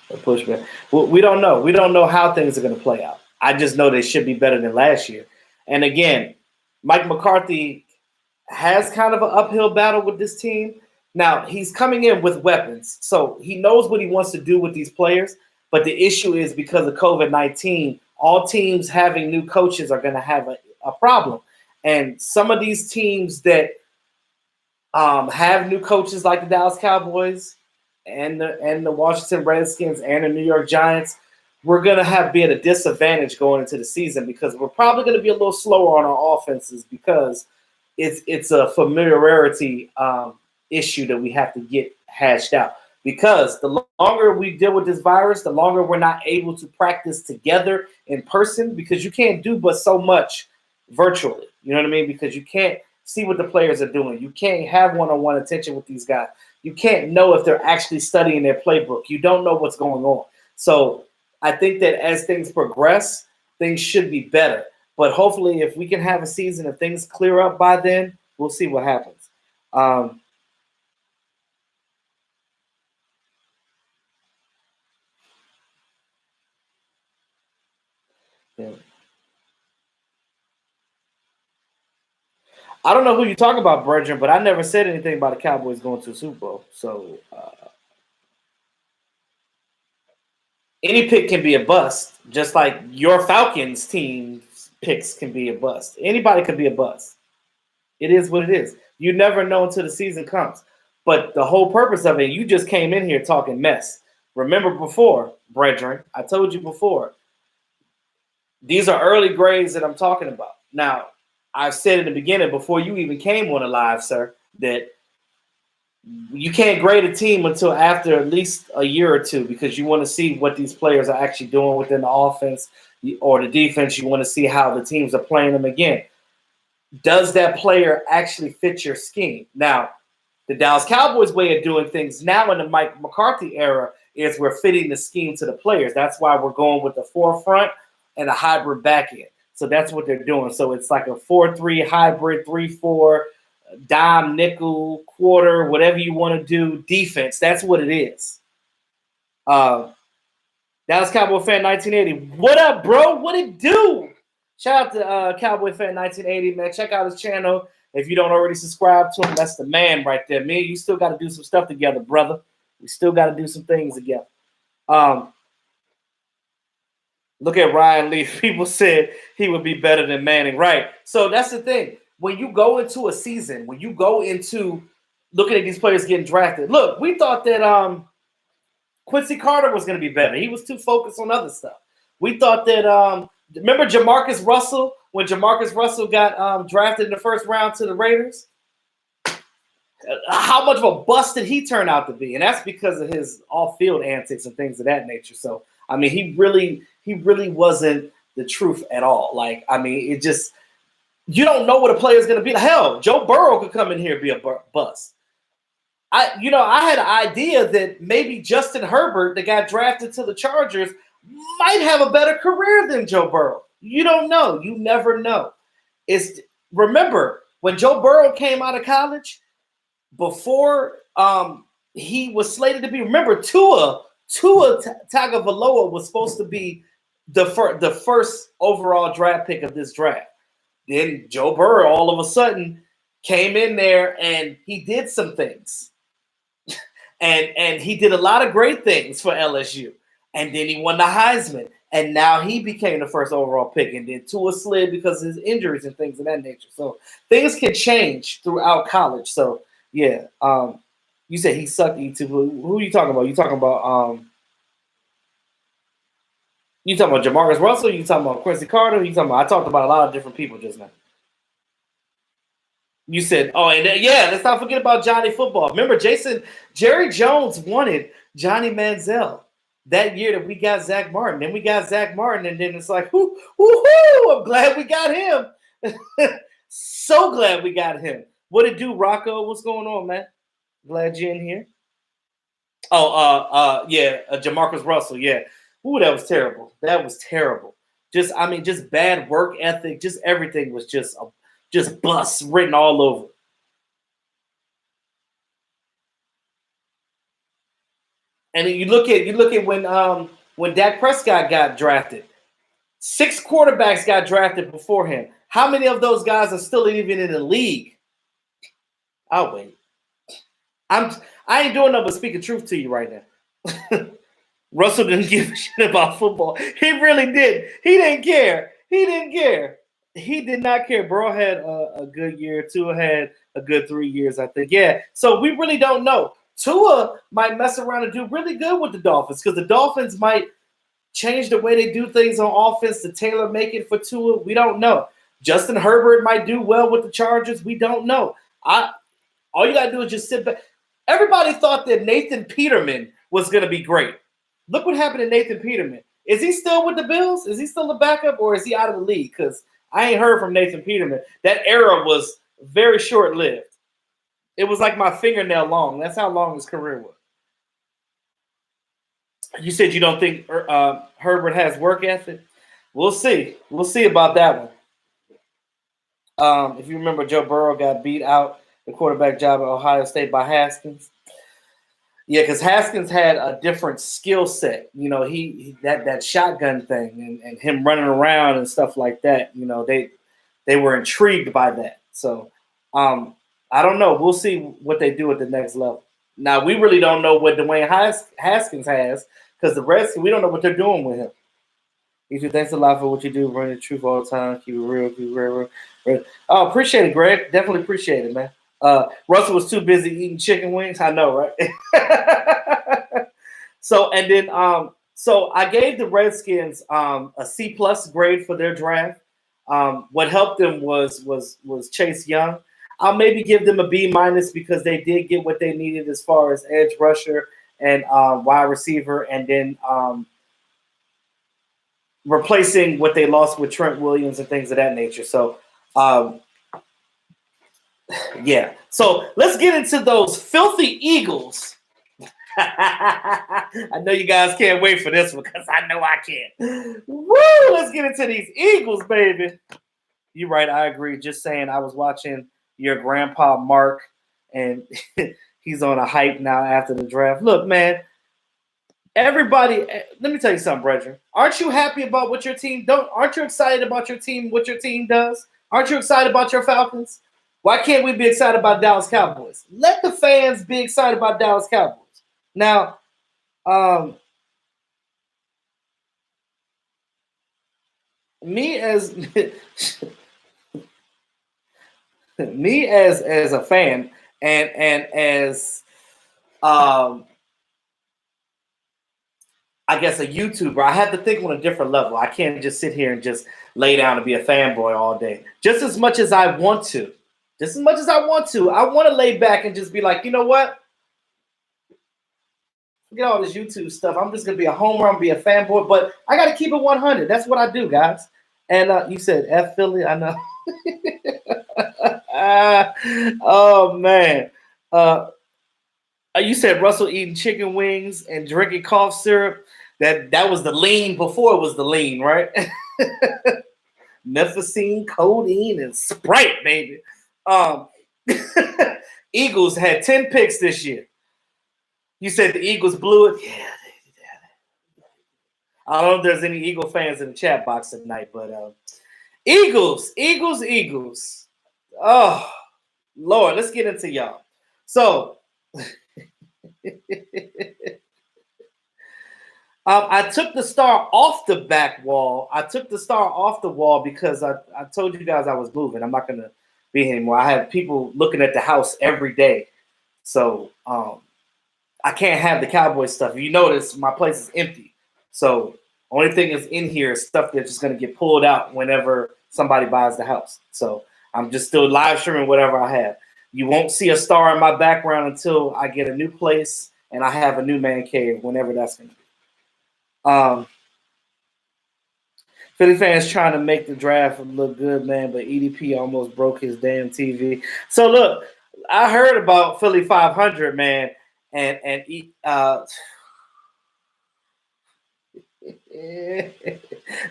a pushback? Well, we don't know. We don't know how things are going to play out. I just know they should be better than last year. And again, Mike McCarthy has kind of an uphill battle with this team. Now, he's coming in with weapons, so he knows what he wants to do with these players. But the issue is because of COVID-19, all teams having new coaches are going to have a problem. And some of these teams that have new coaches like the Dallas Cowboys and the Washington Redskins and the New York Giants, we're going to be at a disadvantage going into the season because we're probably going to be a little slower on our offenses because it's a familiarity issue that we have to get hashed out. Because the longer we deal with this virus, the longer we're not able to practice together in person because you can't do but so much virtually. You know what I mean? Because you can't see what the players are doing. You can't have one-on-one attention with these guys. You can't know if they're actually studying their playbook. You don't know what's going on. So I think that as things progress, things should be better. But hopefully, if we can have a season, if things clear up by then, we'll see what happens. Yeah. I don't know who you talk about, brethren, but I never said anything about the Cowboys going to the Super Bowl. So any pick can be a bust, just like your Falcons team picks can be a bust. Anybody can be a bust. It is what it is. You never know until the season comes. But the whole purpose of it, you just came in here talking mess. Remember before, brethren, I told you before, these are early grades that I'm talking about. Now, I've said in the beginning, before you even came on the live, sir, that you can't grade a team until after at least a year or two because you want to see what these players are actually doing within the offense or the defense. You want to see how the teams are playing them again. Does that player actually fit your scheme? Now, the Dallas Cowboys way of doing things now in the Mike McCarthy era is we're fitting the scheme to the players. That's why we're going with the forefront and a hybrid back end. So that's what they're doing. So it's like a 4-3 hybrid, 3-4, dime, nickel, quarter, whatever you want to do, defense. That's what it is. Dallas Cowboy Fan 1980. What up, bro? What it do? Shout out to Cowboy Fan 1980, man. Check out his channel. If you don't already subscribe to him, that's the man right there. Me, you still got to do some stuff together, brother. We still got to do some things together. Look at Ryan Leaf. People said he would be better than Manning. Right. So that's the thing. When you go into a season, when you go into looking at these players getting drafted, look, we thought that Quincy Carter was going to be better. He was too focused on other stuff. We thought that remember Jamarcus Russell, when Jamarcus Russell got drafted in the first round to the Raiders? how much of a bust did he turn out to be? And that's because of his off-field antics and things of that nature. So, I mean, he really wasn't the truth at all. Like, I mean, it just, you don't know what a player is going to be. Hell, Joe Burrow could come in here and be a bust. I had an idea that maybe Justin Herbert, that got drafted to the Chargers, might have a better career than Joe Burrow. You don't know. You never know. Remember, when Joe Burrow came out of college, before he was slated to be, remember, Tua Tagovailoa was supposed to be the first overall draft pick of this draft. Then Joe Burrow all of a sudden came in there and he did some things. and he did a lot of great things for LSU. And then he won the Heisman. And now he became the first overall pick. And then Tua slid because of his injuries and things of that nature. So things can change throughout college. So, yeah. You said he sucked E2. Who are you talking about? You talking about Jamarcus Russell? You talking about Quincy Carter? I talked about a lot of different people just now. You said, let's not forget about Johnny Football. Remember, Jerry Jones wanted Johnny Manziel that year that we got Zach Martin. Then we got Zach Martin, and then it's like, whoo, I'm glad we got him. So glad we got him. What it do, Rocco? What's going on, man? Glad you're in here. Jamarcus Russell, yeah. Ooh, that was terrible. That was terrible. Just bad work ethic. Just everything was just bust written all over. And then you look at when Dak Prescott got drafted, 6 quarterbacks got drafted before him. How many of those guys are still even in the league? I'll wait. I ain't doing nothing but speaking truth to you right now. Russell didn't give a shit about football. He really did. He didn't care. He did not care. Burrow had a good year. Tua had a good 3 years, I think. Yeah. So we really don't know. Tua might mess around and do really good with the Dolphins because the Dolphins might change the way they do things on offense to tailor make it for Tua. We don't know. Justin Herbert might do well with the Chargers. We don't know. All you got to do is just sit back. Everybody thought that Nathan Peterman was going to be great. Look what happened to Nathan Peterman. Is he still with the Bills? Is he still the backup, or is he out of the league? Because I ain't heard from Nathan Peterman. That era was very short-lived. It was like my fingernail long. That's how long his career was. You said you don't think Herbert has work ethic? We'll see. We'll see about that one. If you remember, Joe Burrow got beat out the quarterback job at Ohio State by Haskins. Yeah, because Haskins had a different skill set. You know, he that shotgun thing and him running around and stuff like that. You know, they were intrigued by that. So I don't know. We'll see what they do at the next level. Now, we really don't know what Dwayne Haskins has because the Redskins, we don't know what they're doing with him. Ethan, thanks a lot for what you do. Bring the truth all the time. Keep it real. Keep it real. Oh, appreciate it, Greg. Definitely appreciate it, man. Russell was too busy eating chicken wings. I know, right? So I gave the Redskins a C+ grade for their draft. What helped them was Chase Young. I'll maybe give them a B- because they did get what they needed as far as edge rusher and wide receiver, and then replacing what they lost with Trent Williams and things of that nature. So, yeah. So let's get into those filthy Eagles. I know you guys can't wait for this one because I know I can. Woo! Let's get into these Eagles, baby. You're right. I agree. Just saying, I was watching your grandpa Mark, and he's on a hype now after the draft. Look, man, everybody, let me tell you something, brethren. Aren't you happy about what your team aren't you excited about your team, what your team does? Aren't you excited about your Falcons? Why can't we be excited about Dallas Cowboys? Let the fans be excited about Dallas Cowboys. Now, me as a fan and as I guess a YouTuber, I have to think on a different level. I can't just sit here and just lay down and be a fanboy all day. Just as much as I want to, just as much as I want to lay back and just be like, you know what? Forget all this YouTube stuff. I'm just gonna be a homer. I'm gonna be a fanboy, but I gotta keep it 100. That's what I do, guys. And you said F Philly, I know. Oh man. You said Russell eating chicken wings and drinking cough syrup. That was the lean before it was the lean, right? Methicine, codeine, and Sprite, baby. Eagles had 10 picks this year. You said the Eagles blew it. Yeah. I don't know if there's any Eagle fans in the chat box tonight, but Eagles. Oh, Lord, let's get into y'all. So, I took the star off the back wall. I took the star off the wall because I told you guys I was moving. I'm not going to be here anymore. I have people looking at the house every day. So, I can't have the Cowboys stuff. If you notice, my place is empty. So, only thing is in here is stuff that's just going to get pulled out whenever somebody buys the house. So, I'm just still live streaming whatever I have. You won't see a star in my background until I get a new place and I have a new man cave, whenever that's going to be. Philly fans trying to make the draft look good, man, but EDP almost broke his damn TV. So, look, I heard about Philly 500, man, and they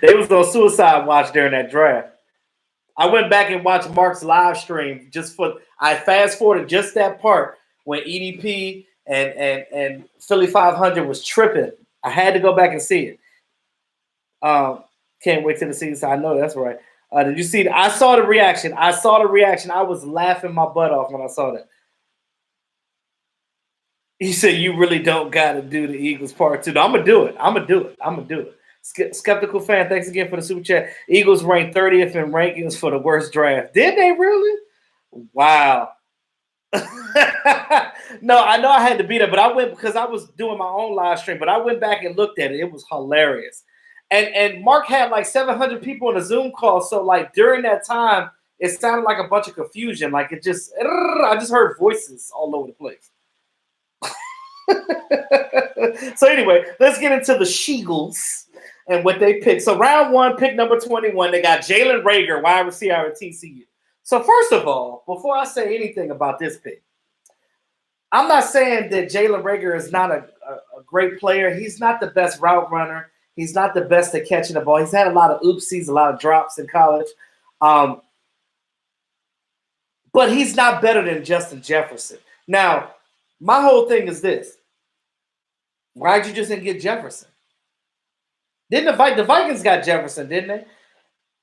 was on suicide watch during that draft. I went back and watched Mark's live stream I fast forwarded just that part when EDP and Philly 500 was tripping. I had to go back and see it. Can't wait till the season. I know that's right. Did you see? I saw the reaction. I was laughing my butt off when I saw that. He said, "You really don't got to do the Eagles part 2." No, I'm gonna do it. Skeptical fan, thanks again for the super chat. Eagles ranked 30th in rankings for the worst draft. Did they really? Wow. No, I know I had to be there, but I went because I was doing my own live stream. But I went back and looked at it. It was hilarious. And Mark had like 700 people on a Zoom call. So like during that time, it sounded like a bunch of confusion. Like I just heard voices all over the place. So anyway, let's get into the Sheagles and what they picked. So round 1, pick number 21, they got Jalen Reagor, wide receiver at TCU. So first of all, before I say anything about this pick, I'm not saying that Jalen Reagor is not a great player. He's not the best route runner. He's not the best at catching the ball. He's had a lot of oopsies, a lot of drops in college. But he's not better than Justin Jefferson. Now, my whole thing is this. Why'd you just didn't get Jefferson? Didn't the Vikings got Jefferson, didn't they?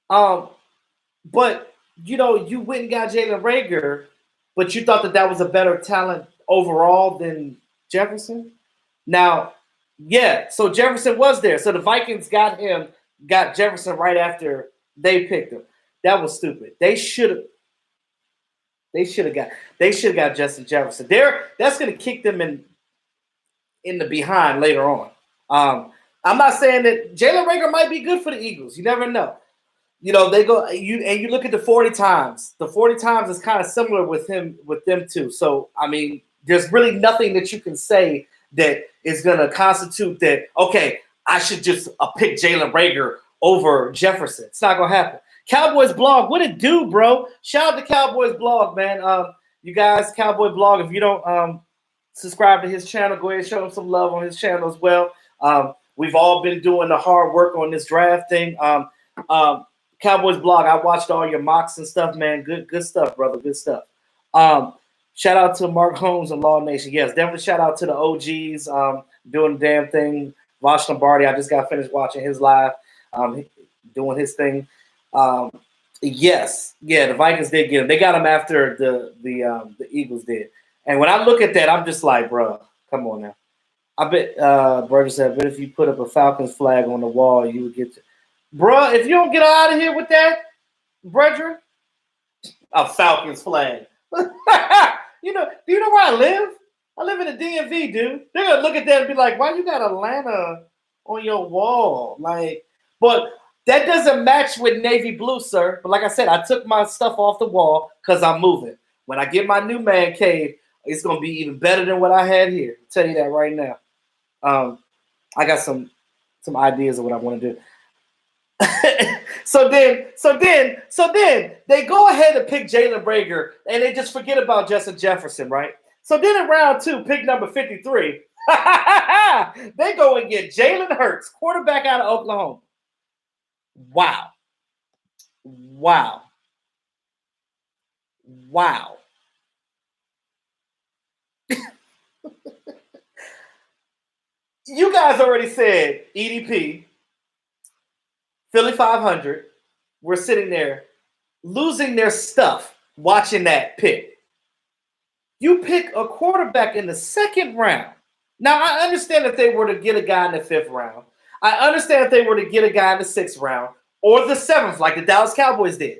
But, you went and got Jalen Reagor, but you thought that was a better talent overall than Jefferson? Now, yeah, so Jefferson was there. So the Vikings got Jefferson right after they picked him. That was stupid. They should have got Justin Jefferson. That's going to kick them in the behind later on. I'm not saying that Jalen Reagor might be good for the Eagles. You never know. They go you look at the 40 times. The 40 times is kind of similar with them too. So I mean, there's really nothing that you can say that is going to constitute that. Okay, I should just pick Jalen Reagor over Jefferson. It's not going to happen. Cowboys blog, what it do, bro? Shout out to Cowboys blog, man. You guys, Cowboy blog. If you don't subscribe to his channel, go ahead and show him some love on his channel as well. We've all been doing the hard work on this draft thing. Cowboys blog, I watched all your mocks and stuff, man. Good stuff, brother. Good stuff. Shout out to Mark Holmes and Law Nation. Yes, definitely shout out to the OGs doing the damn thing. Vosh Lombardi, I just got finished watching his live, doing his thing. Yes, yeah, the Vikings did get him. They got him after the Eagles did. And when I look at that, I'm just like, bro, come on now. I bet Burgess said, but if you put up a Falcons flag on the wall, you would get to. Bro, if you don't get out of here with that, brethren, a Falcons flag. Do you know where I live? I live in the DMV, dude. They're gonna look at that and be like, why you got Atlanta on your wall? Like, but That doesn't match with navy blue, sir. But like I said, I took my stuff off the wall because I'm moving. When I get my new man cave, it's gonna be even better than what I had here. I'll tell you that right now. I got some ideas of what I want to do. so then they go ahead and pick Jalen Reagor, and they just forget about Justin Jefferson, right? So then in round 2, pick number 53, they go and get Jalen Hurts, quarterback out of Oklahoma. Wow. You guys already said EDP, Philly 500. We're sitting there losing their stuff watching that pick. You pick a quarterback in the 2nd round. Now, I understand if they were to get a guy in the 5th round. I understand if they were to get a guy in the 6th round or the 7th, like the Dallas Cowboys did.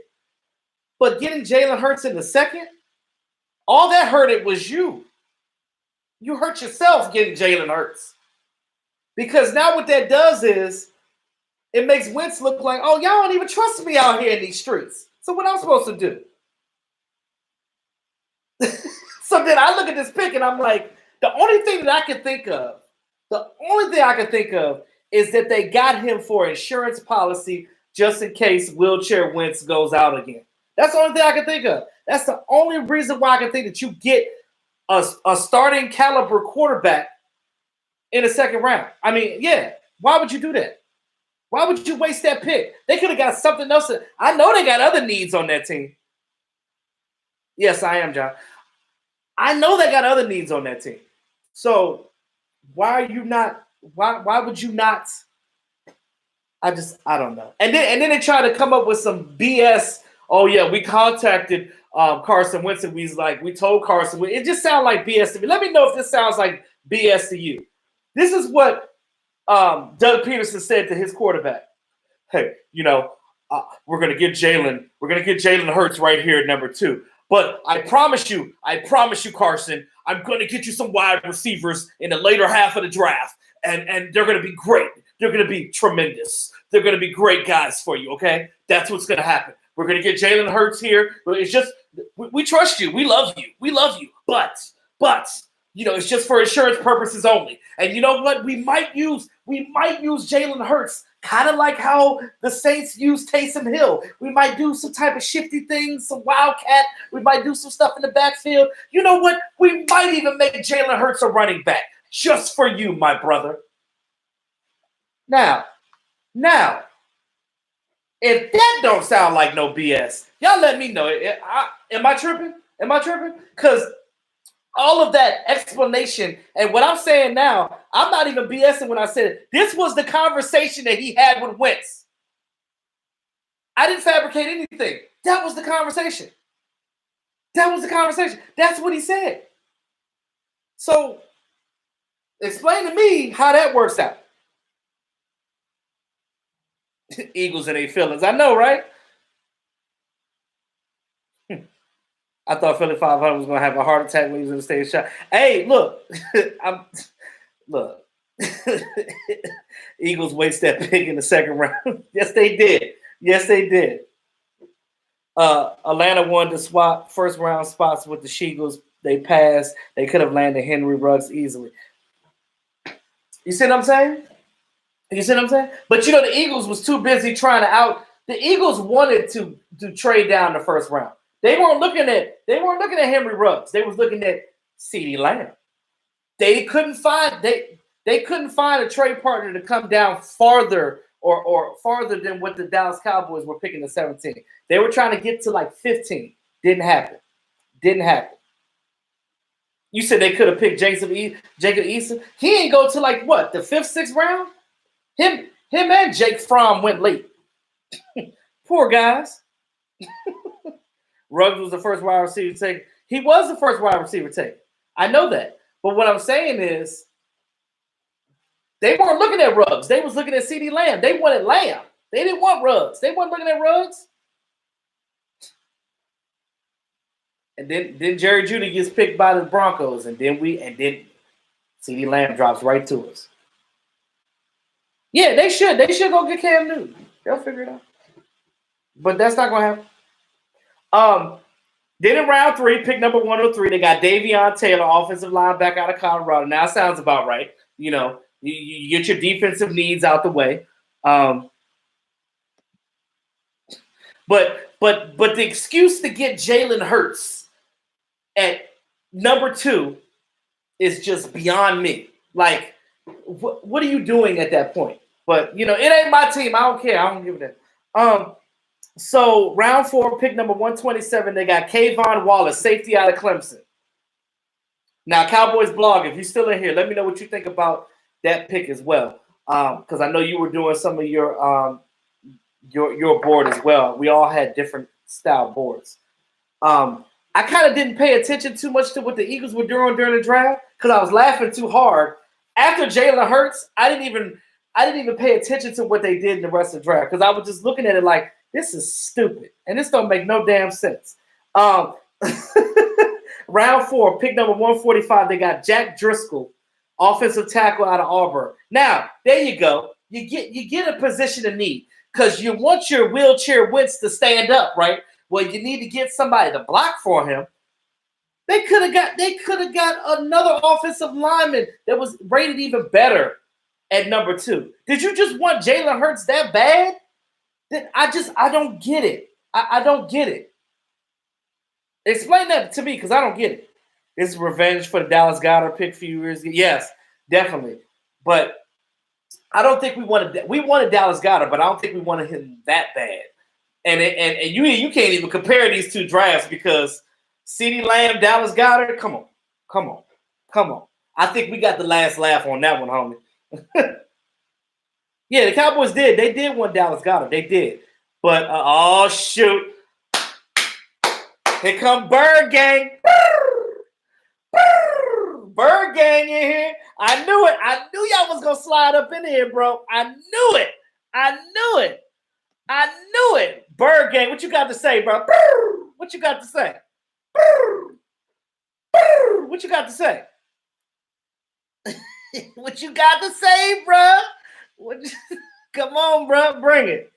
But getting Jalen Hurts in the 2nd, all that hurted was you. You hurt yourself getting Jalen Hurts. Because now what that does is it makes Wentz look like, oh, y'all don't even trust me out here in these streets. So what I'm supposed to do? So then I look at this pick and I'm like, the only thing that I can think of is that they got him for insurance policy just in case wheelchair Wentz goes out again. That's the only thing I can think of. That's the only reason why I can think that you get a starting caliber quarterback in the 2nd round. I mean, yeah, why would you do that? Why would you waste that pick? They could have got something else. I know they got other needs on that team. Yes, I am, John. I know they got other needs on that team. So why are you not? Why would you not? I don't know. And then they try to come up with some BS. Oh yeah, we contacted Carson Wentz and we told Carson Wentz. It just sounds like BS to me. Let me know if this sounds like BS to you. This is what Doug Peterson said to his quarterback. Hey, we're gonna get Jalen. We're gonna get Jalen Hurts right here at number 2. But I promise you, Carson, I'm going to get you some wide receivers in the later half of the draft, and they're going to be great. They're going to be tremendous. They're going to be great guys for you, okay? That's what's going to happen. We're going to get Jalen Hurts here. It's just we trust you. We love you. But it's just for insurance purposes only. And you know what? We might use Jalen Hurts, kind of like how the Saints use Taysom Hill. We might do some type of shifty things, some wildcat. We might do some stuff in the backfield. You know what? We might even make Jalen Hurts a running back just for you, my brother. Now, if that don't sound like no BS, y'all let me know. Am I tripping? Because all of that explanation and what I'm saying now, I'm not even BSing when I said it. This was the conversation that he had with Wentz. I didn't fabricate anything. That was the conversation. That's what he said. So explain to me how that works out. Eagles and their feelings. I know, right? I thought Philly 500 was going to have a heart attack when he was in the stage shot. Hey, look. Look. Eagles waste that pick in the 2nd round. Yes, they did. Atlanta won the swap, 1st round spots with the Sheagles. They passed. They could have landed Henry Ruggs easily. You see what I'm saying? But the Eagles was too busy trying to out. The Eagles wanted to trade down the 1st round. They weren't looking at Henry Ruggs. They was looking at CeeDee Lamb. They couldn't find a trade partner to come down farther or farther than what the Dallas Cowboys were picking at 17. They were trying to get to like 15. Didn't happen. You said they could have picked Jacob Eason. He ain't go to like what, the 5th, 6th round? Him and Jake Fromm went late. Poor guys. Ruggs was the first wide receiver taken. He was the first wide receiver taken. I know that. But what I'm saying is they weren't looking at Ruggs. They was looking at CeeDee Lamb. They wanted Lamb. They didn't want Ruggs. They weren't looking at Ruggs. And then Jerry Jeudy gets picked by the Broncos, and then CeeDee Lamb drops right to us. Yeah, they should. They should go get Cam Newton. They'll figure it out. But that's not gonna happen. Then in round 3, pick number 103, they got Davion Taylor, offensive linebacker out of Colorado. Now it sounds about right. You know, you get your defensive needs out the way. But the excuse to get Jalen Hurts at number 2 is just beyond me. Like, what are you doing at that point? But, you know, it ain't my team. I don't care. I don't give a damn. So round 4, pick number 127, they got Kayvon Wallace, safety out of Clemson. Now, Cowboys blog, if you're still in here, let me know what you think about that pick as well. Because I know you were doing some of your board as well. We all had different style boards. I kind of didn't pay attention too much to what the Eagles were doing during the draft because I was laughing too hard. After Jalen Hurts, I didn't even pay attention to what they did in the rest of the draft because I was just looking at it like, this is stupid, and this don't make no damn sense. Round 4, pick number 145, they got Jack Driscoll, offensive tackle out of Auburn. Now, there you go. You get a position of need because you want your wheelchair Wentz to stand up, right? Well, you need to get somebody to block for him. They could have got another offensive lineman that was rated even better at number 2. Did you just want Jalen Hurts that bad? I don't get it. I don't get it. Explain that to me because I don't get it. It's revenge for the Dallas Goedert pick a few years ago. Yes, definitely. But I don't think we wanted Dallas Goedert, but I don't think we wanted him that bad. And you can't even compare these two drafts because CeeDee Lamb, Dallas Goedert, come on. I think we got the last laugh on that one, homie. Yeah, the Cowboys did. They did want Dallas Goedert. They did. But, oh, shoot. Here come Bird Gang. Bird Gang in here. I knew it. I knew y'all was going to slide up in here, bro. I knew it. Bird Gang, what you got to say, bro? What you got to say? What you got to say? What you got to say, bro? Come on, bro. Bring it.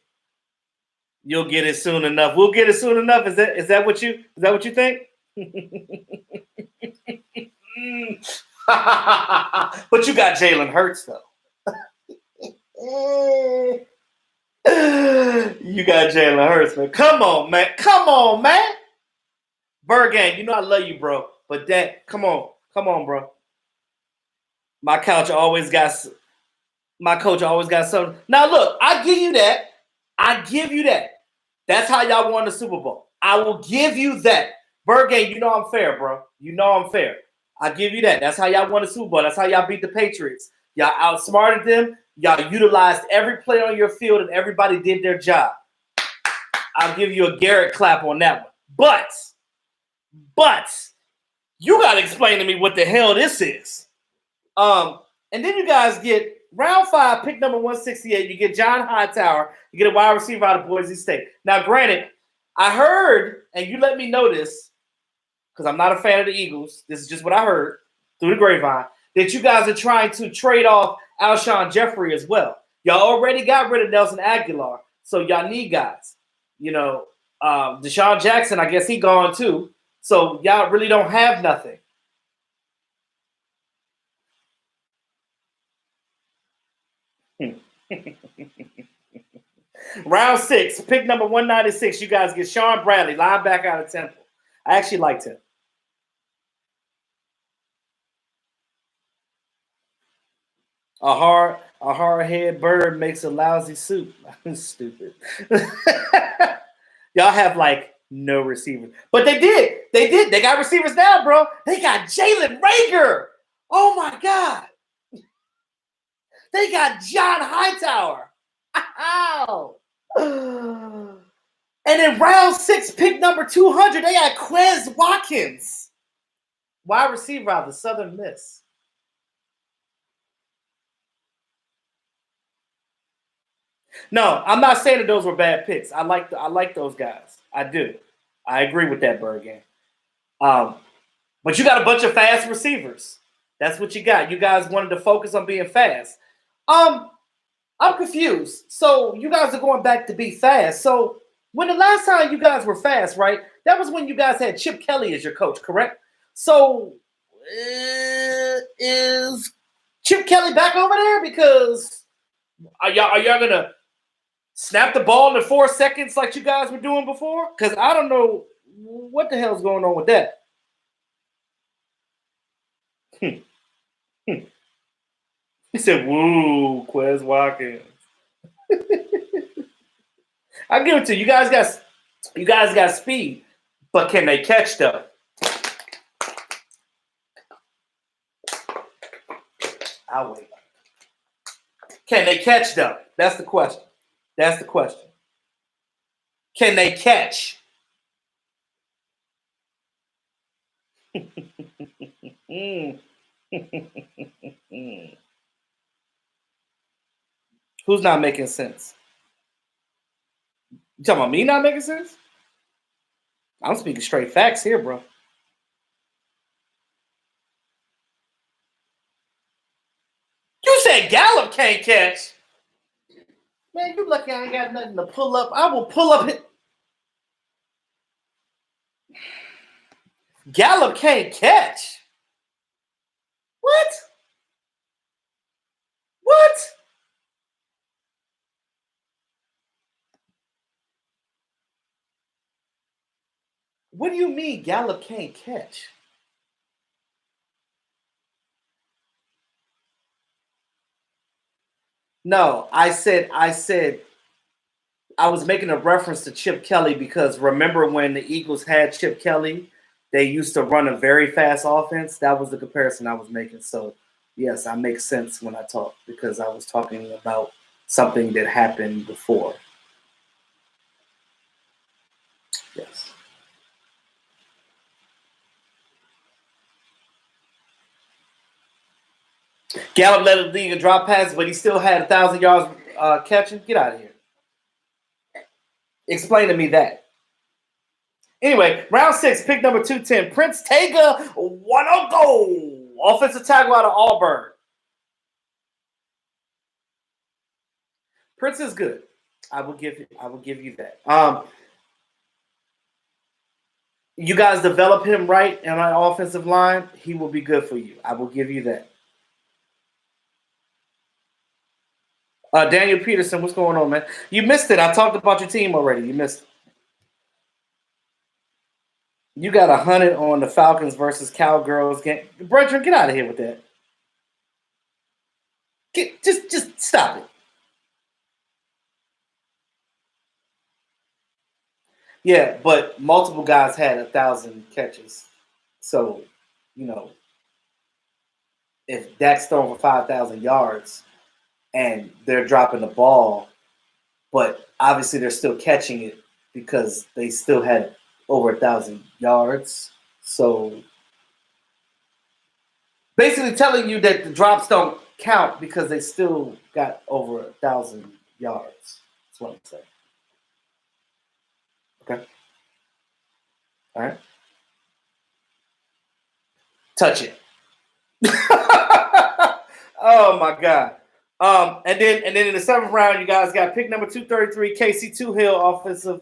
You'll get it soon enough. We'll get it soon enough. Is that what you think? But you got Jalen Hurts though. You got Jalen Hurts, man. Come on, man. Bird Gang, you know I love you, bro. But that, come on, bro. My coach always got something. Now look, I give you that. That's how y'all won the Super Bowl. I will give you that. Bird Gang, you know I'm fair, bro. You know I'm fair. I give you that. That's how y'all won the Super Bowl. That's how y'all beat the Patriots. Y'all outsmarted them. Y'all utilized every play on your field, and everybody did their job. I'll give you a Garrett clap on that one. But you got to explain to me what the hell this is. And then you guys get round 5, pick number 168. You get John Hightower. You get a wide receiver out of Boise State. Now, granted, I heard, and you let me know this, because I'm not a fan of the Eagles. This is just what I heard through the grapevine, that you guys are trying to trade off Alshon Jeffrey as well. Y'all already got rid of Nelson Aguilar, so y'all need guys. You know, Deshaun Jackson, I guess he gone too. So y'all really don't have nothing. Round 6, pick number 196. You guys get Sean Bradley, linebacker out of Temple. I actually liked him. A hard-head bird makes a lousy soup. Stupid. Y'all have like no receivers. But they did. They got receivers now, bro. They got Jalen Reagor. Oh my God. They got John Hightower. Ow. And in round 6, pick number 200, they got Quez Watkins, wide receiver out of the Southern Miss. No, I'm not saying that those were bad picks. I like those guys. I do. I agree with that, Bird Gang. But you got a bunch of fast receivers. That's what you got. You guys wanted to focus on being fast. I'm confused. So you guys are going back to be fast. So when the last time you guys were fast, right? That was when you guys had Chip Kelly as your coach, correct? So is Chip Kelly back over there? Because are y'all gonna snap the ball in 4 seconds like you guys were doing before? Because I don't know what the hell's going on with that. He said, "Woo, Quez Watkins." I give it to you. You guys got speed, but can they catch though? I'll wait. Can they catch though? That's the question. That's the question. Can they catch? Who's not making sense? You talking about me not making sense? I'm speaking straight facts here, bro. You said Gallup can't catch. Man, you lucky I ain't got nothing to pull up. I will pull up it. Gallup can't catch. What? What? What do you mean Gallup can't catch? No, I said I was making a reference to Chip Kelly because remember when the Eagles had Chip Kelly, they used to run a very fast offense. That was the comparison I was making. So yes, I make sense when I talk because I was talking about something that happened before. Yes. Gallup led the league in drop passes, but he still had 1,000 yards catching. Get out of here. Explain to me that. Anyway, round 6, pick number 210. Prince Tega, one on goal. Offensive tackle out of Auburn. Prince is good. I will give you that. You guys develop him right in our offensive line, he will be good for you. I will give you that. Daniel Peterson, what's going on, man? You missed it. I talked about your team already. You missed it. You got 100 on the Falcons versus Cowgirls game. Brethren, get out of here with that. Just stop it. Yeah, but multiple guys had 1,000 catches. So, if Dak's throwing for 5,000 yards and they're dropping the ball, but obviously they're still catching it because they still had over 1,000 yards. So basically telling you that the drops don't count because they still got over 1,000 yards. That's what I'm saying. Okay. All right. Touch it. Oh my God. And then in the 7th round, you guys got pick number 233, Casey Toohill,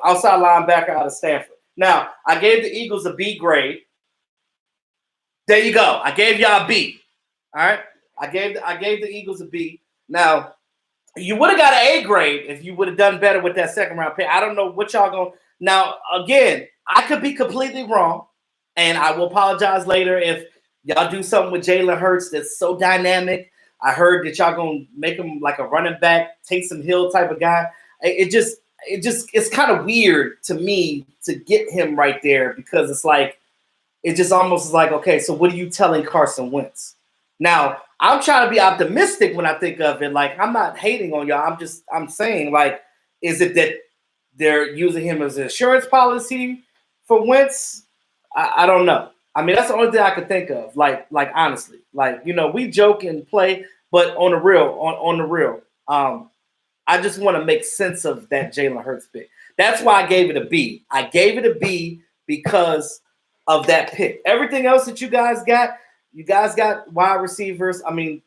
outside linebacker out of Stanford. Now, I gave the Eagles a B grade. There you go. I gave y'all a B. All right. I gave the Eagles a B. Now, you would have got an A grade if you would have done better with that 2nd round pick. I don't know what y'all going. Now, again, I could be completely wrong, and I will apologize later if y'all do something with Jalen Hurts that's so dynamic. I heard that y'all gonna make him like a running back, Taysom Hill type of guy. It's kind of weird to me to get him right there because it's like it just almost is like, okay, so what are you telling Carson Wentz? Now, I'm trying to be optimistic when I think of it. Like, I'm not hating on y'all. I'm saying, like, is it that they're using him as an insurance policy for Wentz? I don't know. I mean, that's the only thing I could think of. Like honestly, we joke and play, but on the real, I just want to make sense of that Jalen Hurts pick. That's why I gave it a B. I gave it a B because of that pick. Everything else that you guys got wide receivers. I mean,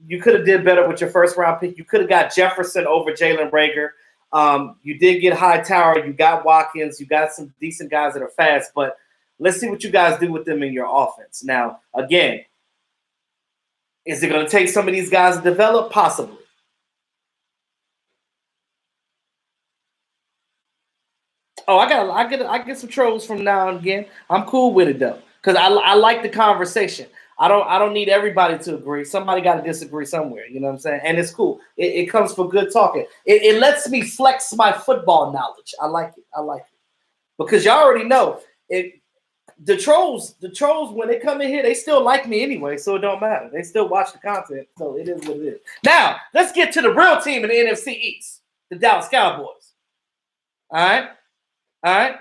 you could have did better with your first round pick. You could have got Jefferson over Jalen Reagor. You did get Hightower. You got Watkins. You got some decent guys that are fast. But let's see what you guys do with them in your offense. Now, again, is it going to take some of these guys to develop? Possibly. Oh, I get some trolls from now and again. I'm cool with it though, because I like the conversation. I don't need everybody to agree. Somebody got to disagree somewhere. You know what I'm saying? And it's cool. It comes for good talking. It lets me flex my football knowledge. I like it. I like it because y'all already know it. The trolls when they come in here, they still like me anyway, so it don't matter. They still watch the content, so it is what it is. Now let's get to the real team in the NFC East, the Dallas Cowboys. All right.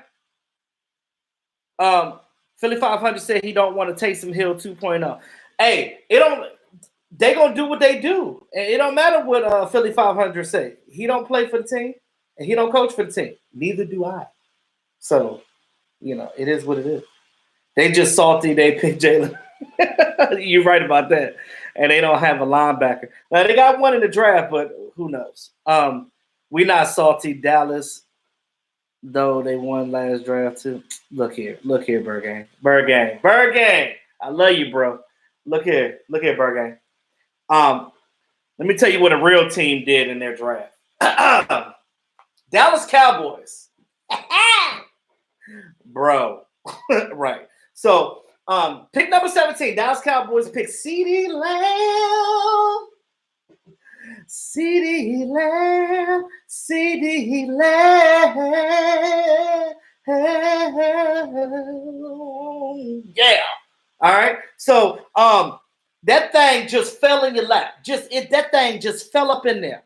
Philly 500 said he don't want to Taysom Hill 2.0. Hey, they gonna do what they do. And it don't matter what Philly 500 say. He don't play for the team and he don't coach for the team. Neither do I. So, it is what it is. They just salty. They picked Jalen. You're right about that. And they don't have a linebacker. Now they got one in the draft, but who knows? We not salty. Dallas, though they won last draft too. Look here, Bird Gang. I love you, bro. Look here, Bird Gang. Let me tell you what a real team did in their draft. Dallas Cowboys, bro. Right. So, pick number 17. Dallas Cowboys pick CeeDee Lamb. Yeah. All right. So that thing just fell in your lap. That thing just fell up in there.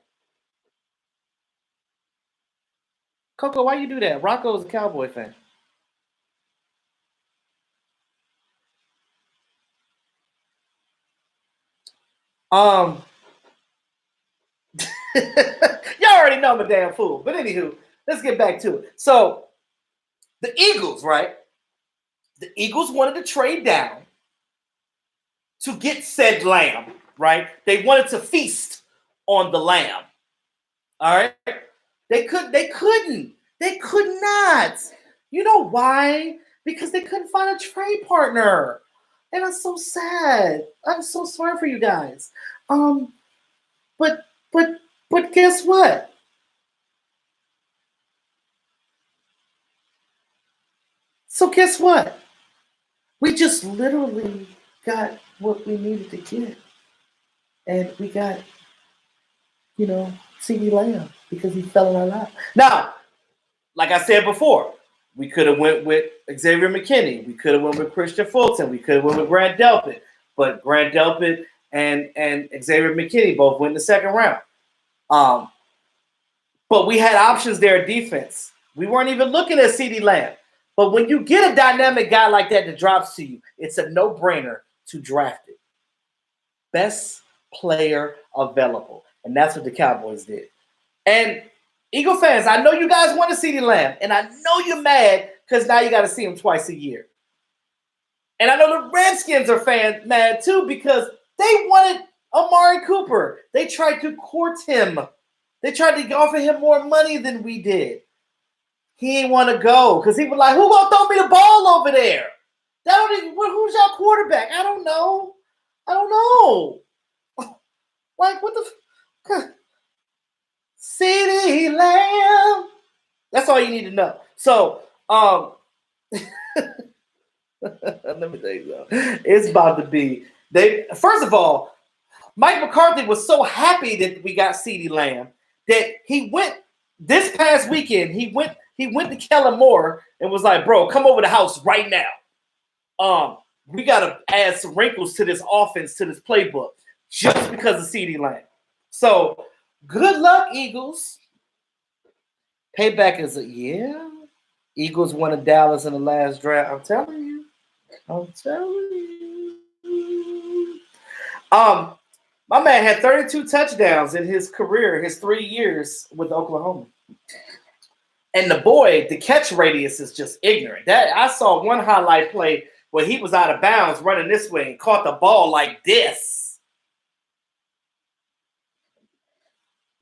Coco, why you do that? Rocco's a Cowboy fan. Y'all already know I'm a damn fool. But anywho, let's get back to it. So the Eagles, right? The Eagles wanted to trade down to get said lamb, right? They wanted to feast on the lamb. All right? They couldn't. They could not. You know why? Because they couldn't find a trade partner. And I'm so sad. I'm so sorry for you guys. But guess what? So guess what? We just literally got what we needed to get. And we got, CeeDee Lamb because he fell in our lap. Now, like I said before, we could have went with Xavier McKinney. We could have went with Christian Fulton. We could have went with Grant Delpit. But Grant Delpit and Xavier McKinney both went in the second round. But we had options there at defense. We weren't even looking at CeeDee Lamb. But when you get a dynamic guy like that drops to you, it's a no-brainer to draft it. Best player available. And that's what the Cowboys did. And Eagle fans, I know you guys want to see CeeDee Lamb, and I know you're mad because now you got to see him twice a year. And I know the Redskins are mad too because they wanted Amari Cooper. They tried to court him. They tried to offer him more money than we did. He didn't want to go because he was like, who gonna throw me the ball over there? Who's your quarterback? I don't know. Like, what the CeeDee Lamb. That's all you need to know. So, let me tell you something. It's about to be. First of all, Mike McCarthy was so happy that we got CeeDee Lamb that he went this past weekend. He went to Kellen Moore and was like, "Bro, come over the house right now. We got to add some wrinkles to this offense, to this playbook, just because of CeeDee Lamb." So, good luck, Eagles. Payback is Eagles wanted Dallas in the last draft. I'm telling you. My man had 32 touchdowns in his career, his 3 years with Oklahoma. And the boy, the catch radius is just ignorant. That I saw one highlight play where he was out of bounds running this way and caught the ball like this.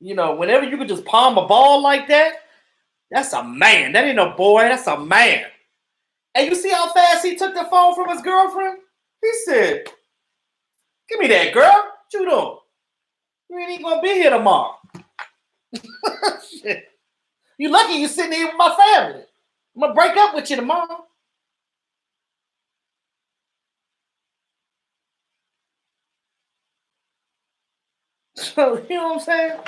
whenever you could just palm a ball like that, that's a man. That ain't no boy. That's a man. And you see how fast he took the phone from his girlfriend? He said, "Give me that, girl. What you doing? You ain't even gonna be here tomorrow." Shit. You lucky you sitting here with my family. I'm gonna break up with you tomorrow. So, you know what I'm saying?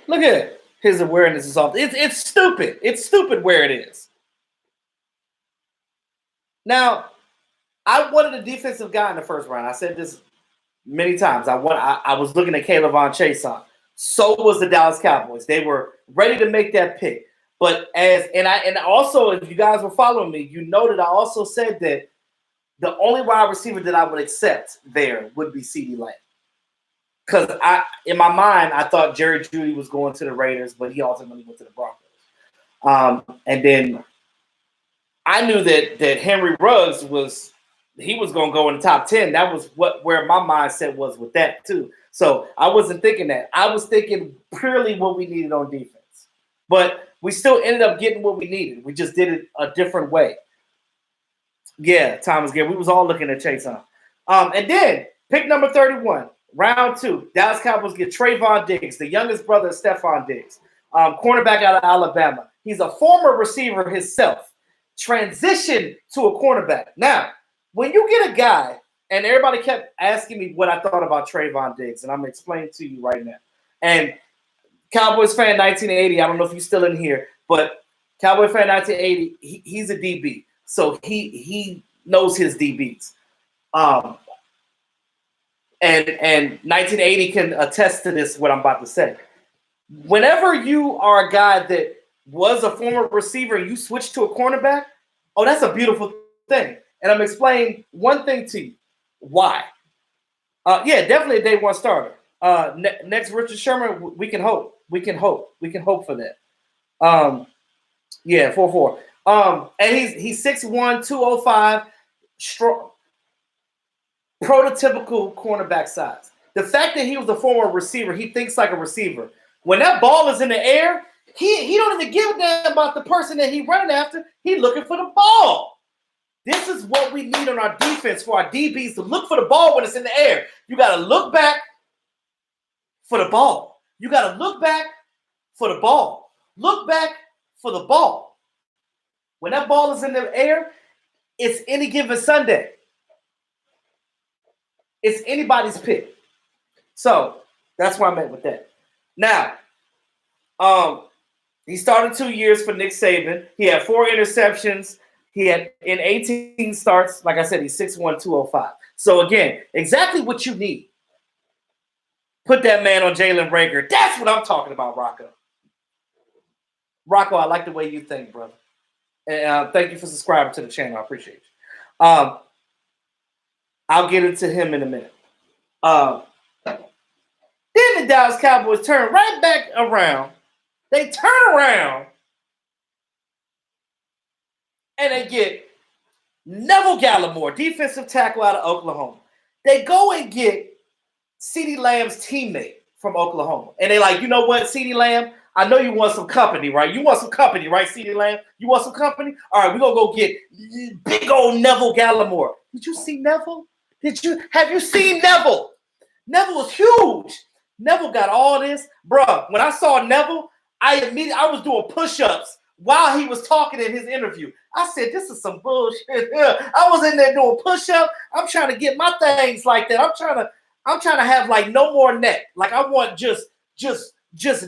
Look at it. His awareness is off. It's stupid. It's stupid where it is. Now, I wanted a defensive guy in the first round. I said this many times. I was looking at Caleb Von Chason. So was the Dallas Cowboys. They were ready to make that pick. But also, if you guys were following me, you know that I also said that the only wide receiver that I would accept there would be CeeDee Lamb. Because in my mind, I thought Jerry Jeudy was going to the Raiders, but he ultimately went to the Broncos. And then I knew that Henry Ruggs was going to go in the top 10. That was where my mindset was with that too. So I wasn't thinking that. I was thinking purely what we needed on defense. But we still ended up getting what we needed. We just did it a different way. Yeah, Thomas Gary. We was all looking at Chase on. And then pick number 31, round 2. Dallas Cowboys get Trayvon Diggs, the youngest brother of Stephon Diggs, cornerback out of Alabama. He's a former receiver himself, transitioned to a cornerback. Now, when you get a guy, and everybody kept asking me what I thought about Trayvon Diggs, and I'm going to explain to you right now. And Cowboys fan 1980, I don't know if you're still in here, but Cowboy fan 1980, he's a DB. So he knows his DBs. And 1980 can attest to this, what I'm about to say. Whenever you are a guy that was a former receiver and you switch to a cornerback, oh, that's a beautiful thing. And I'm explaining one thing to you. Why? Yeah, definitely a day one starter. Next, Richard Sherman, we can hope. We can hope for that. Yeah, 4'4". And he's 6'1", 205, strong, prototypical cornerback size. The fact that he was a former receiver, he thinks like a receiver. When that ball is in the air, he don't even give a damn about the person that he running after. He looking for the ball. This is what we need on our defense for our DBs to look for the ball when it's in the air. You got to look back for the ball. You got to look back for the ball. Look back for the ball. When that ball is in the air, it's any given Sunday. It's anybody's pick. So that's where I'm at with that. Now, he started 2 years for Nick Saban. He had 4 interceptions. He had in 18 starts. Like I said, he's 6'1", 205. So again, exactly what you need. Put that man on Jalen Reagor. That's what I'm talking about, Rocco. Rocco, I like the way you think, brother. And thank you for subscribing to the channel. I appreciate you. I'll get into him in a minute. Then the Dallas Cowboys turn right back around. They turn around and they get Neville Gallimore, defensive tackle out of Oklahoma. They go and get CeeDee Lamb's teammate from Oklahoma. And they like, you know what, CeeDee Lamb, I know you want some company, right? You want some company, right, CeeDee Lamb? You want some company? All right, we're going to go get big old Neville Gallimore. Did you see Neville? Have you seen Neville? Neville was huge. Neville got all this. Bruh, when I saw Neville, I was doing push-ups while he was talking in his interview. I said, this is some bullshit. I was in there doing push-ups. I'm trying to get my things like that. I'm trying to have like no more neck. Like I want just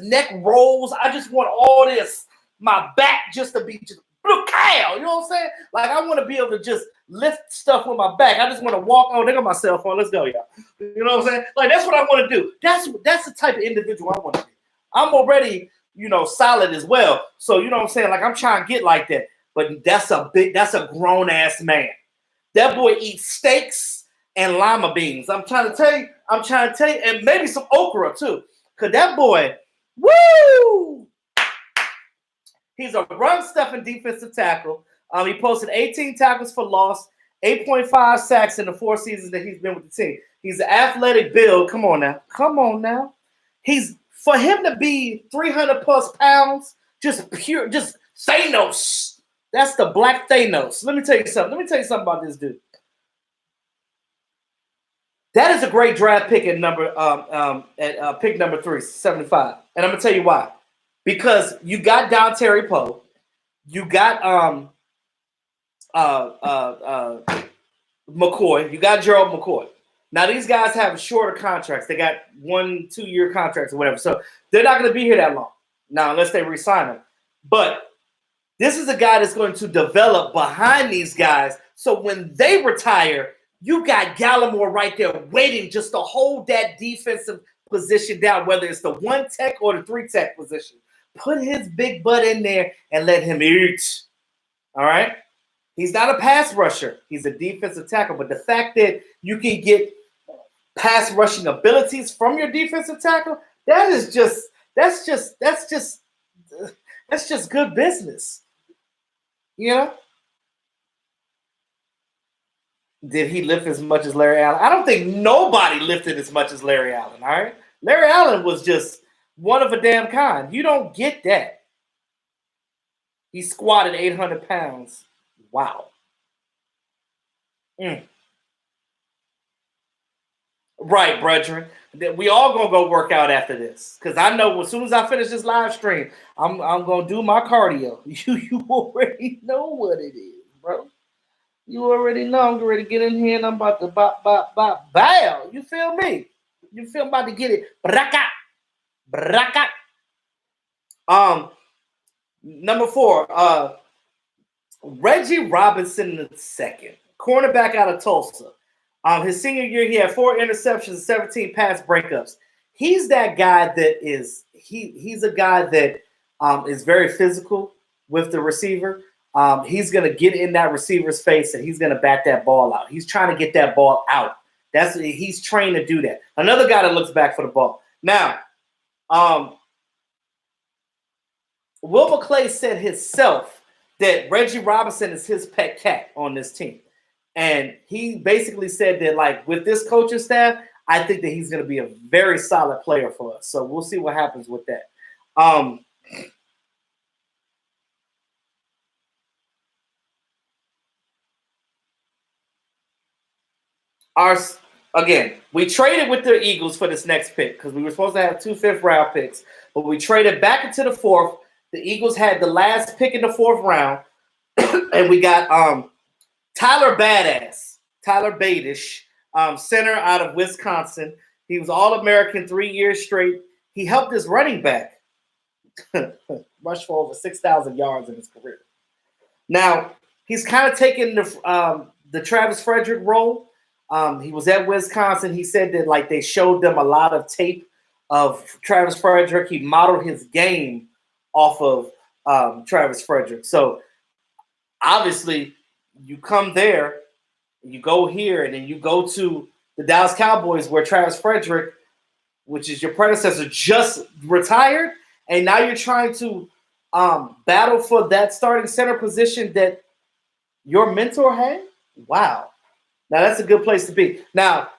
neck rolls. I just want all this, my back just to be just blue cow. You know what I'm saying? Like I want to be able to just lift stuff with my back. I just want to walk. Oh, they got my cell phone. Let's go, y'all. You know what I'm saying? Like that's what I want to do. That's the type of individual I want to be. I'm already, solid as well. So you know what I'm saying? Like I'm trying to get like that. But that's a grown ass man. That boy eats steaks and lima beans. I'm trying to tell you, and maybe some okra too. Cause that boy, woo! He's a run-stuffing defensive tackle. He posted 18 tackles for loss, 8.5 sacks in the 4 seasons that he's been with the team. He's an athletic build. Come on now. He's For him to be 300 plus pounds, just pure, just Thanos. That's the black Thanos. Let me tell you something. Let me tell you something about this dude. That is a great draft pick at pick number 375. And I'm gonna tell you why. Because you got Don Terry Poe, you got McCoy, you got Gerald McCoy. Now these guys have shorter contracts. They got 1-2 year contracts or whatever. So they're not gonna be here that long. Now, unless they re-sign them. But this is a guy that's going to develop behind these guys. So when they retire, you got Gallimore right there waiting just to hold that defensive position down, whether it's the 1 tech or the 3 tech position. Put his big butt in there and let him eat. All right? He's not a pass rusher. He's a defensive tackle. But the fact that you can get pass rushing abilities from your defensive tackle, that's just good business. You know? Did he lift as much as Larry Allen? I don't think nobody lifted as much as Larry Allen, all right? Larry Allen was just one of a damn kind. You don't get that. He squatted 800 pounds. Wow. Right, brethren. We all gonna go work out after this. Because I know as soon as I finish this live stream, I'm gonna do my cardio. You already know what it is, bro. You already know I'm ready to get in here and I'm about to bow. You feel me? You feel about to get it. Braka. Number 4, Reggie Robinson II, cornerback out of Tulsa. His senior year, he had 4 interceptions and 17 pass breakups. He's that guy that is he's a guy that is very physical with the receiver. He's gonna get in that receiver's face and he's gonna bat that ball out. He's trying to get that ball out. He's trained to do that. Another guy that looks back for the ball. Now, Will McClay said himself that Reggie Robinson is his pet cat on this team. And he basically said that, like, with this coaching staff, I think that he's going to be a very solid player for us. So we'll see what happens with that. We traded with the Eagles for this next pick because we were supposed to have 2 fifth-round picks, but we traded back into the 4th. The Eagles had the last pick in the 4th round, and we got Tyler Badish, center out of Wisconsin. He was All-American 3 years straight. He helped his running back rush for over 6,000 yards in his career. Now, he's kind of taken the Travis Frederick role. He was at Wisconsin. He said that, like, they showed them a lot of tape of Travis Frederick. He modeled his game off of Travis Frederick. So, obviously, you come there, you go here, and then you go to the Dallas Cowboys where Travis Frederick, which is your predecessor, just retired, and now you're trying to battle for that starting center position that your mentor had? Wow. Now, that's a good place to be. Now,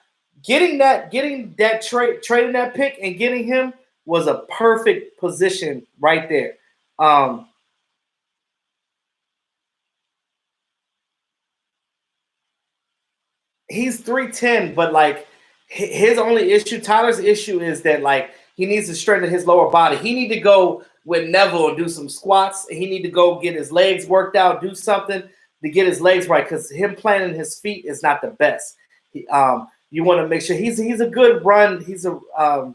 getting that trading that pick and getting him was a perfect position right there. He's 310, but, like, his only issue, Tyler's issue is that, like, he needs to strengthen his lower body. He need to go with Neville and do some squats. He need to go get his legs worked out, do something to get his legs right, because him planting his feet is not the best. You want to make sure he's a good run. He's a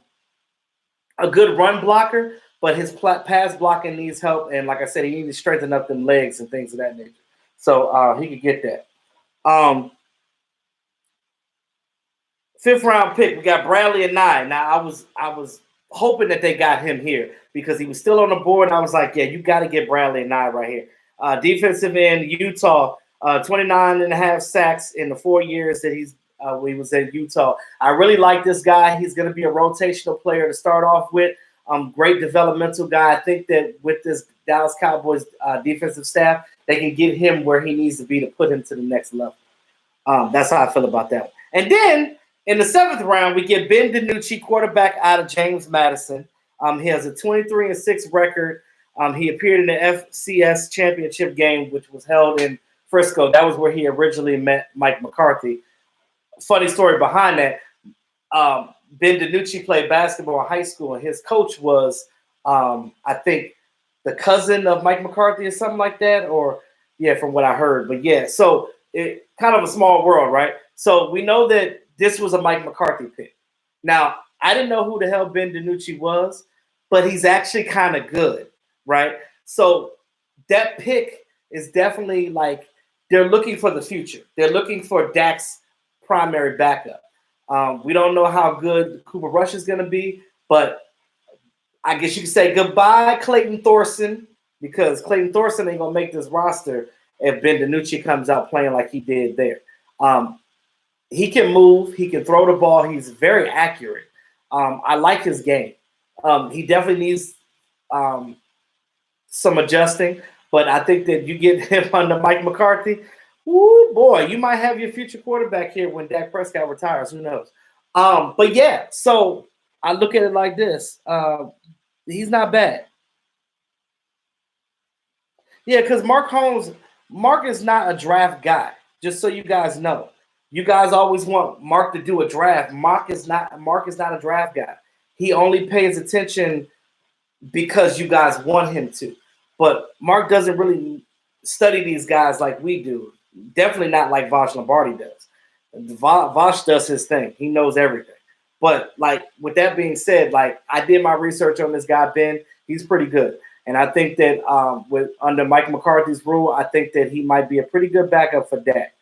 good run blocker, but his pass blocking needs help. And like I said, he needs to strengthen up them legs and things of that nature. So he could get that. 5th round pick, we got Bradley and Nye. Now I was hoping that they got him here because he was still on the board. And I was like, yeah, you got to get Bradley and Nye right here. Defensive end, Utah, 29 and a half sacks in the 4 years that he was at Utah. I really like this guy. He's going to be a rotational player to start off with. Great developmental guy. I think that with this Dallas Cowboys defensive staff, they can get him where he needs to be to put him to the next level. That's how I feel about that one. And then in the 7th round, we get Ben DiNucci, quarterback out of James Madison. He has a 23-6 record. He appeared in the FCS championship game, which was held in Frisco. That was where he originally met Mike McCarthy. Funny story behind that. Ben DiNucci played basketball in high school, and his coach was, I think, the cousin of Mike McCarthy or something like that, or yeah, from what I heard. But yeah, so it kind of a small world, right? So we know that this was a Mike McCarthy pick. Now, I didn't know who the hell Ben DiNucci was, but he's actually kind of good, right? So that pick is definitely like they're looking for the future. They're looking for Dak's primary backup. We don't know how good Cooper Rush is going to be, but I guess you could say goodbye, Clayton Thorson, because Clayton Thorson ain't going to make this roster if Ben DiNucci comes out playing like he did there. He can move. He can throw the ball. He's very accurate. I like his game. He definitely needs some adjusting, but I think that you get him under Mike McCarthy, woo, boy, you might have your future quarterback here when Dak Prescott retires. Who knows? But yeah, so I look at it like this. He's not bad. Yeah, because Mark is not a draft guy, just so you guys know. You guys always want Mark to do a draft. Mark is not a draft guy. He only pays attention because you guys want him to. But Mark doesn't really study these guys like we do. Definitely not like Vosh Lombardi does. Vosh does his thing. He knows everything. But like with that being said, like I did my research on this guy, Ben. He's pretty good. And I think that with under Mike McCarthy's rule, I think that he might be a pretty good backup for Dak.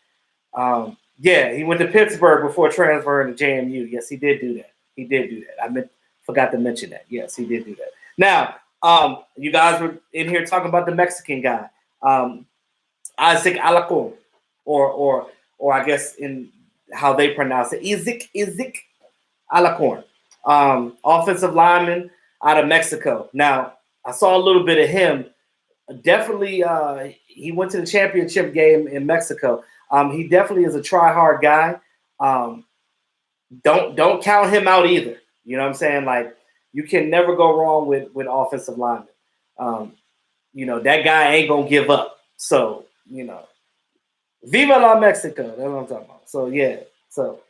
Yeah, he went to Pittsburgh before transferring to JMU. Yes, he did do that. He did do that. Forgot to mention that. Yes, he did do that. Now, you guys were in here talking about the Mexican guy, Isaac Alacon, or I guess in how they pronounce it, Isaac Alacon, offensive lineman out of Mexico. Now, I saw a little bit of him. Definitely, he went to the championship game in Mexico. He definitely is a try-hard guy. Don't count him out either. You know what I'm saying? Like, you can never go wrong with offensive linemen. That guy ain't going to give up. So, Viva la Mexico. That's what I'm talking about. So, yeah. So,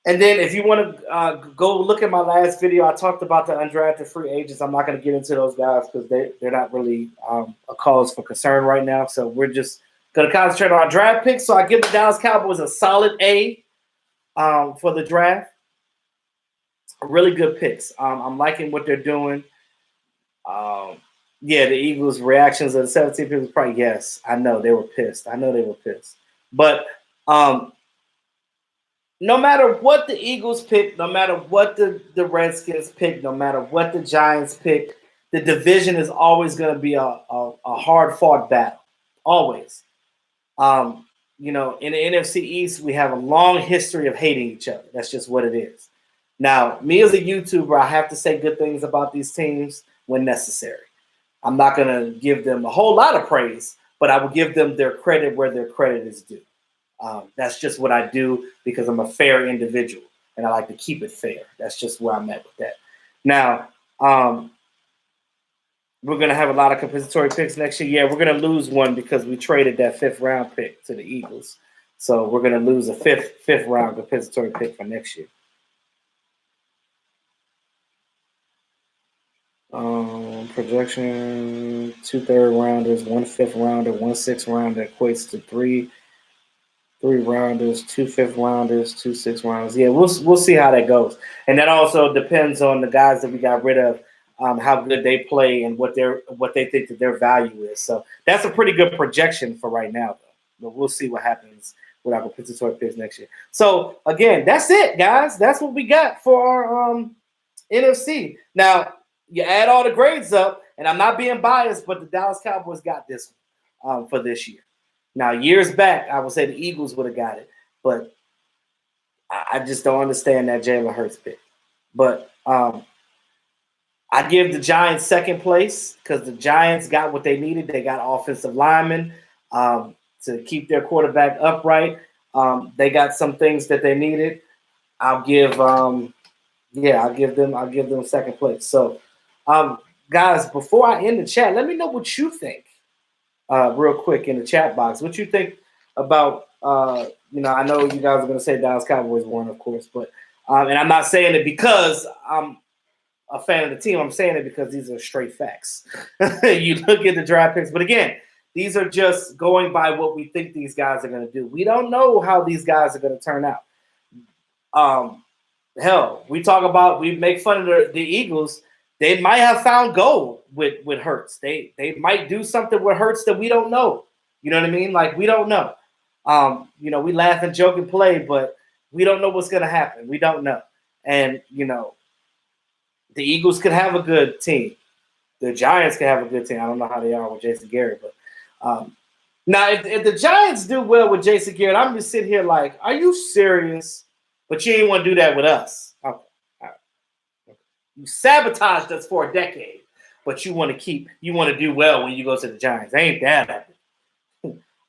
and then if you want to go look at my last video, I talked about the undrafted free agents. I'm not going to get into those guys because they're not really a cause for concern right now. So we're just going to concentrate on our draft picks. So I give the Dallas Cowboys a solid A for the draft. Really good picks. I'm liking what they're doing. Yeah, the Eagles' reactions of the 17 picks was probably yes. I know they were pissed. But no matter what the Eagles pick, no matter what the Redskins pick, no matter what the Giants pick, the division is always going to be a hard-fought battle. Always. In the NFC East, we have a long history of hating each other. That's just what it is. Now, me as a YouTuber, I have to say good things about these teams when necessary. I'm not going to give them a whole lot of praise, but I will give them their credit where their credit is due. That's just what I do because I'm a fair individual and I like to keep it fair. That's just where I'm at with that. Now, we're going to have a lot of compensatory picks next year. Yeah, we're going to lose one because we traded that 5th round pick to the Eagles. So we're going to lose a fifth round compensatory pick for next year. Projection, 2 third-rounders, 1 5th-rounder, 1 6th-rounder equates to 3 3-rounders, 2 5th-rounders, 2 6th-rounders. Yeah, we'll see how that goes. And that also depends on the guys that we got rid of, how good they play and what they think that their value is. So that's a pretty good projection for right now, though. But we'll see what happens with our compensatory picks next year. So again, that's it, guys. That's what we got for our NFC. Now, you add all the grades up, and I'm not being biased, but the Dallas Cowboys got this one for this year. Now, years back, I would say the Eagles would have got it, but I just don't understand that Jalen Hurts pick. But I give the Giants second place because the Giants got what they needed. They got offensive linemen to keep their quarterback upright. They got some things that they needed. I'll give Yeah, I'll give them second place. So, guys, before I end the chat, let me know what you think, real quick in the chat box. What you think about, I know you guys are going to say Dallas Cowboys won, of course, but and I'm not saying it because I'm a fan of the team. I'm saying it because these are straight facts. You look at the draft picks, but again, these are just going by what we think these guys are going to do. We don't know how these guys are going to turn out. Hell, we make fun of the Eagles. They might have found gold with Hurts. They might do something with Hurts that we don't know. You know what I mean? Like, we don't know. We laugh and joke and play, but we don't know what's going to happen. We don't know. And, the Eagles could have a good team. The Giants could have a good team. I don't know how they are with Jason Garrett, but now if the Giants do well with Jason Garrett, I'm just sitting here like, are you serious? But you ain't want to do that with us. Okay. All right. You sabotaged us for a decade, but you want to do well when you go to the Giants. Ain't that?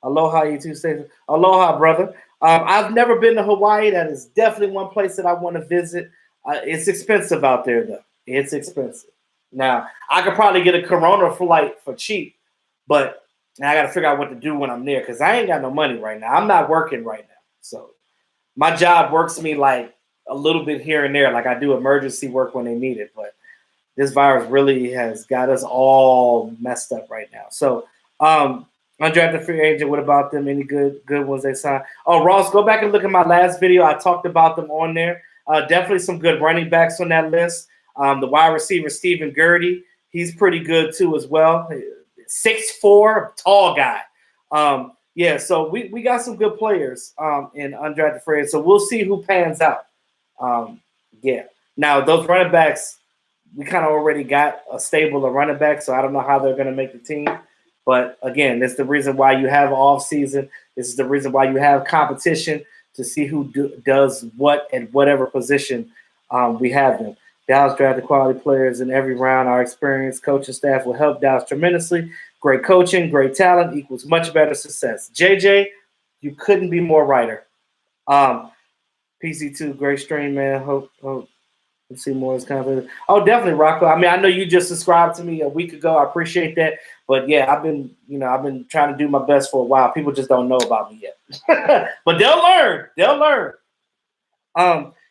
Aloha, you two states. Aloha, brother. I've never been to Hawaii. That is definitely one place that I want to visit. It's expensive out there, though. It's expensive. Now, I could probably get a Corona flight for cheap, but now I got to figure out what to do when I'm there because I ain't got no money right now. I'm not working right now. So my job works me like a little bit here and there. Like, I do emergency work when they need it. But this virus really has got us all messed up right now. So, undrafted free agent, what about them? Any good ones they signed? Oh, Ross, go back and look at my last video. I talked about them on there. Definitely some good running backs on that list. The wide receiver, Stephen Gurdy, he's pretty good too as well. 6'4", tall guy. Yeah, so we got some good players in undrafted free agents. So we'll see who pans out. Yeah. Now, those running backs, we kind of already got a stable of running backs, so I don't know how they're going to make the team. But, again, that's the reason why you have off season. This is the reason why you have competition to see who does what at whatever position we have them. Dallas drafted quality players in every round. Our experienced coaching staff will help Dallas tremendously. Great coaching, great talent equals much better success. JJ, you couldn't be more righter. PC2, great stream, man. Hope you see more as confident. Oh, definitely, Rocco. I mean, I know you just subscribed to me a week ago. I appreciate that. But yeah, I've been trying to do my best for a while. People just don't know about me yet. But they'll learn. They'll learn.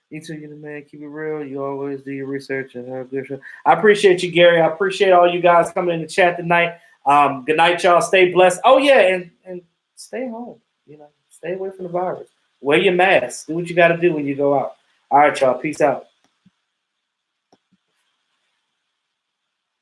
You too, you the man. Keep it real. You always do your research and have a good show. I appreciate you, Gary. I appreciate all you guys coming in the chat tonight. Good night, y'all. Stay blessed. Oh yeah, and stay home. Stay away from the virus. Wear your mask. Do what you got to do when you go out. All right, y'all. Peace out.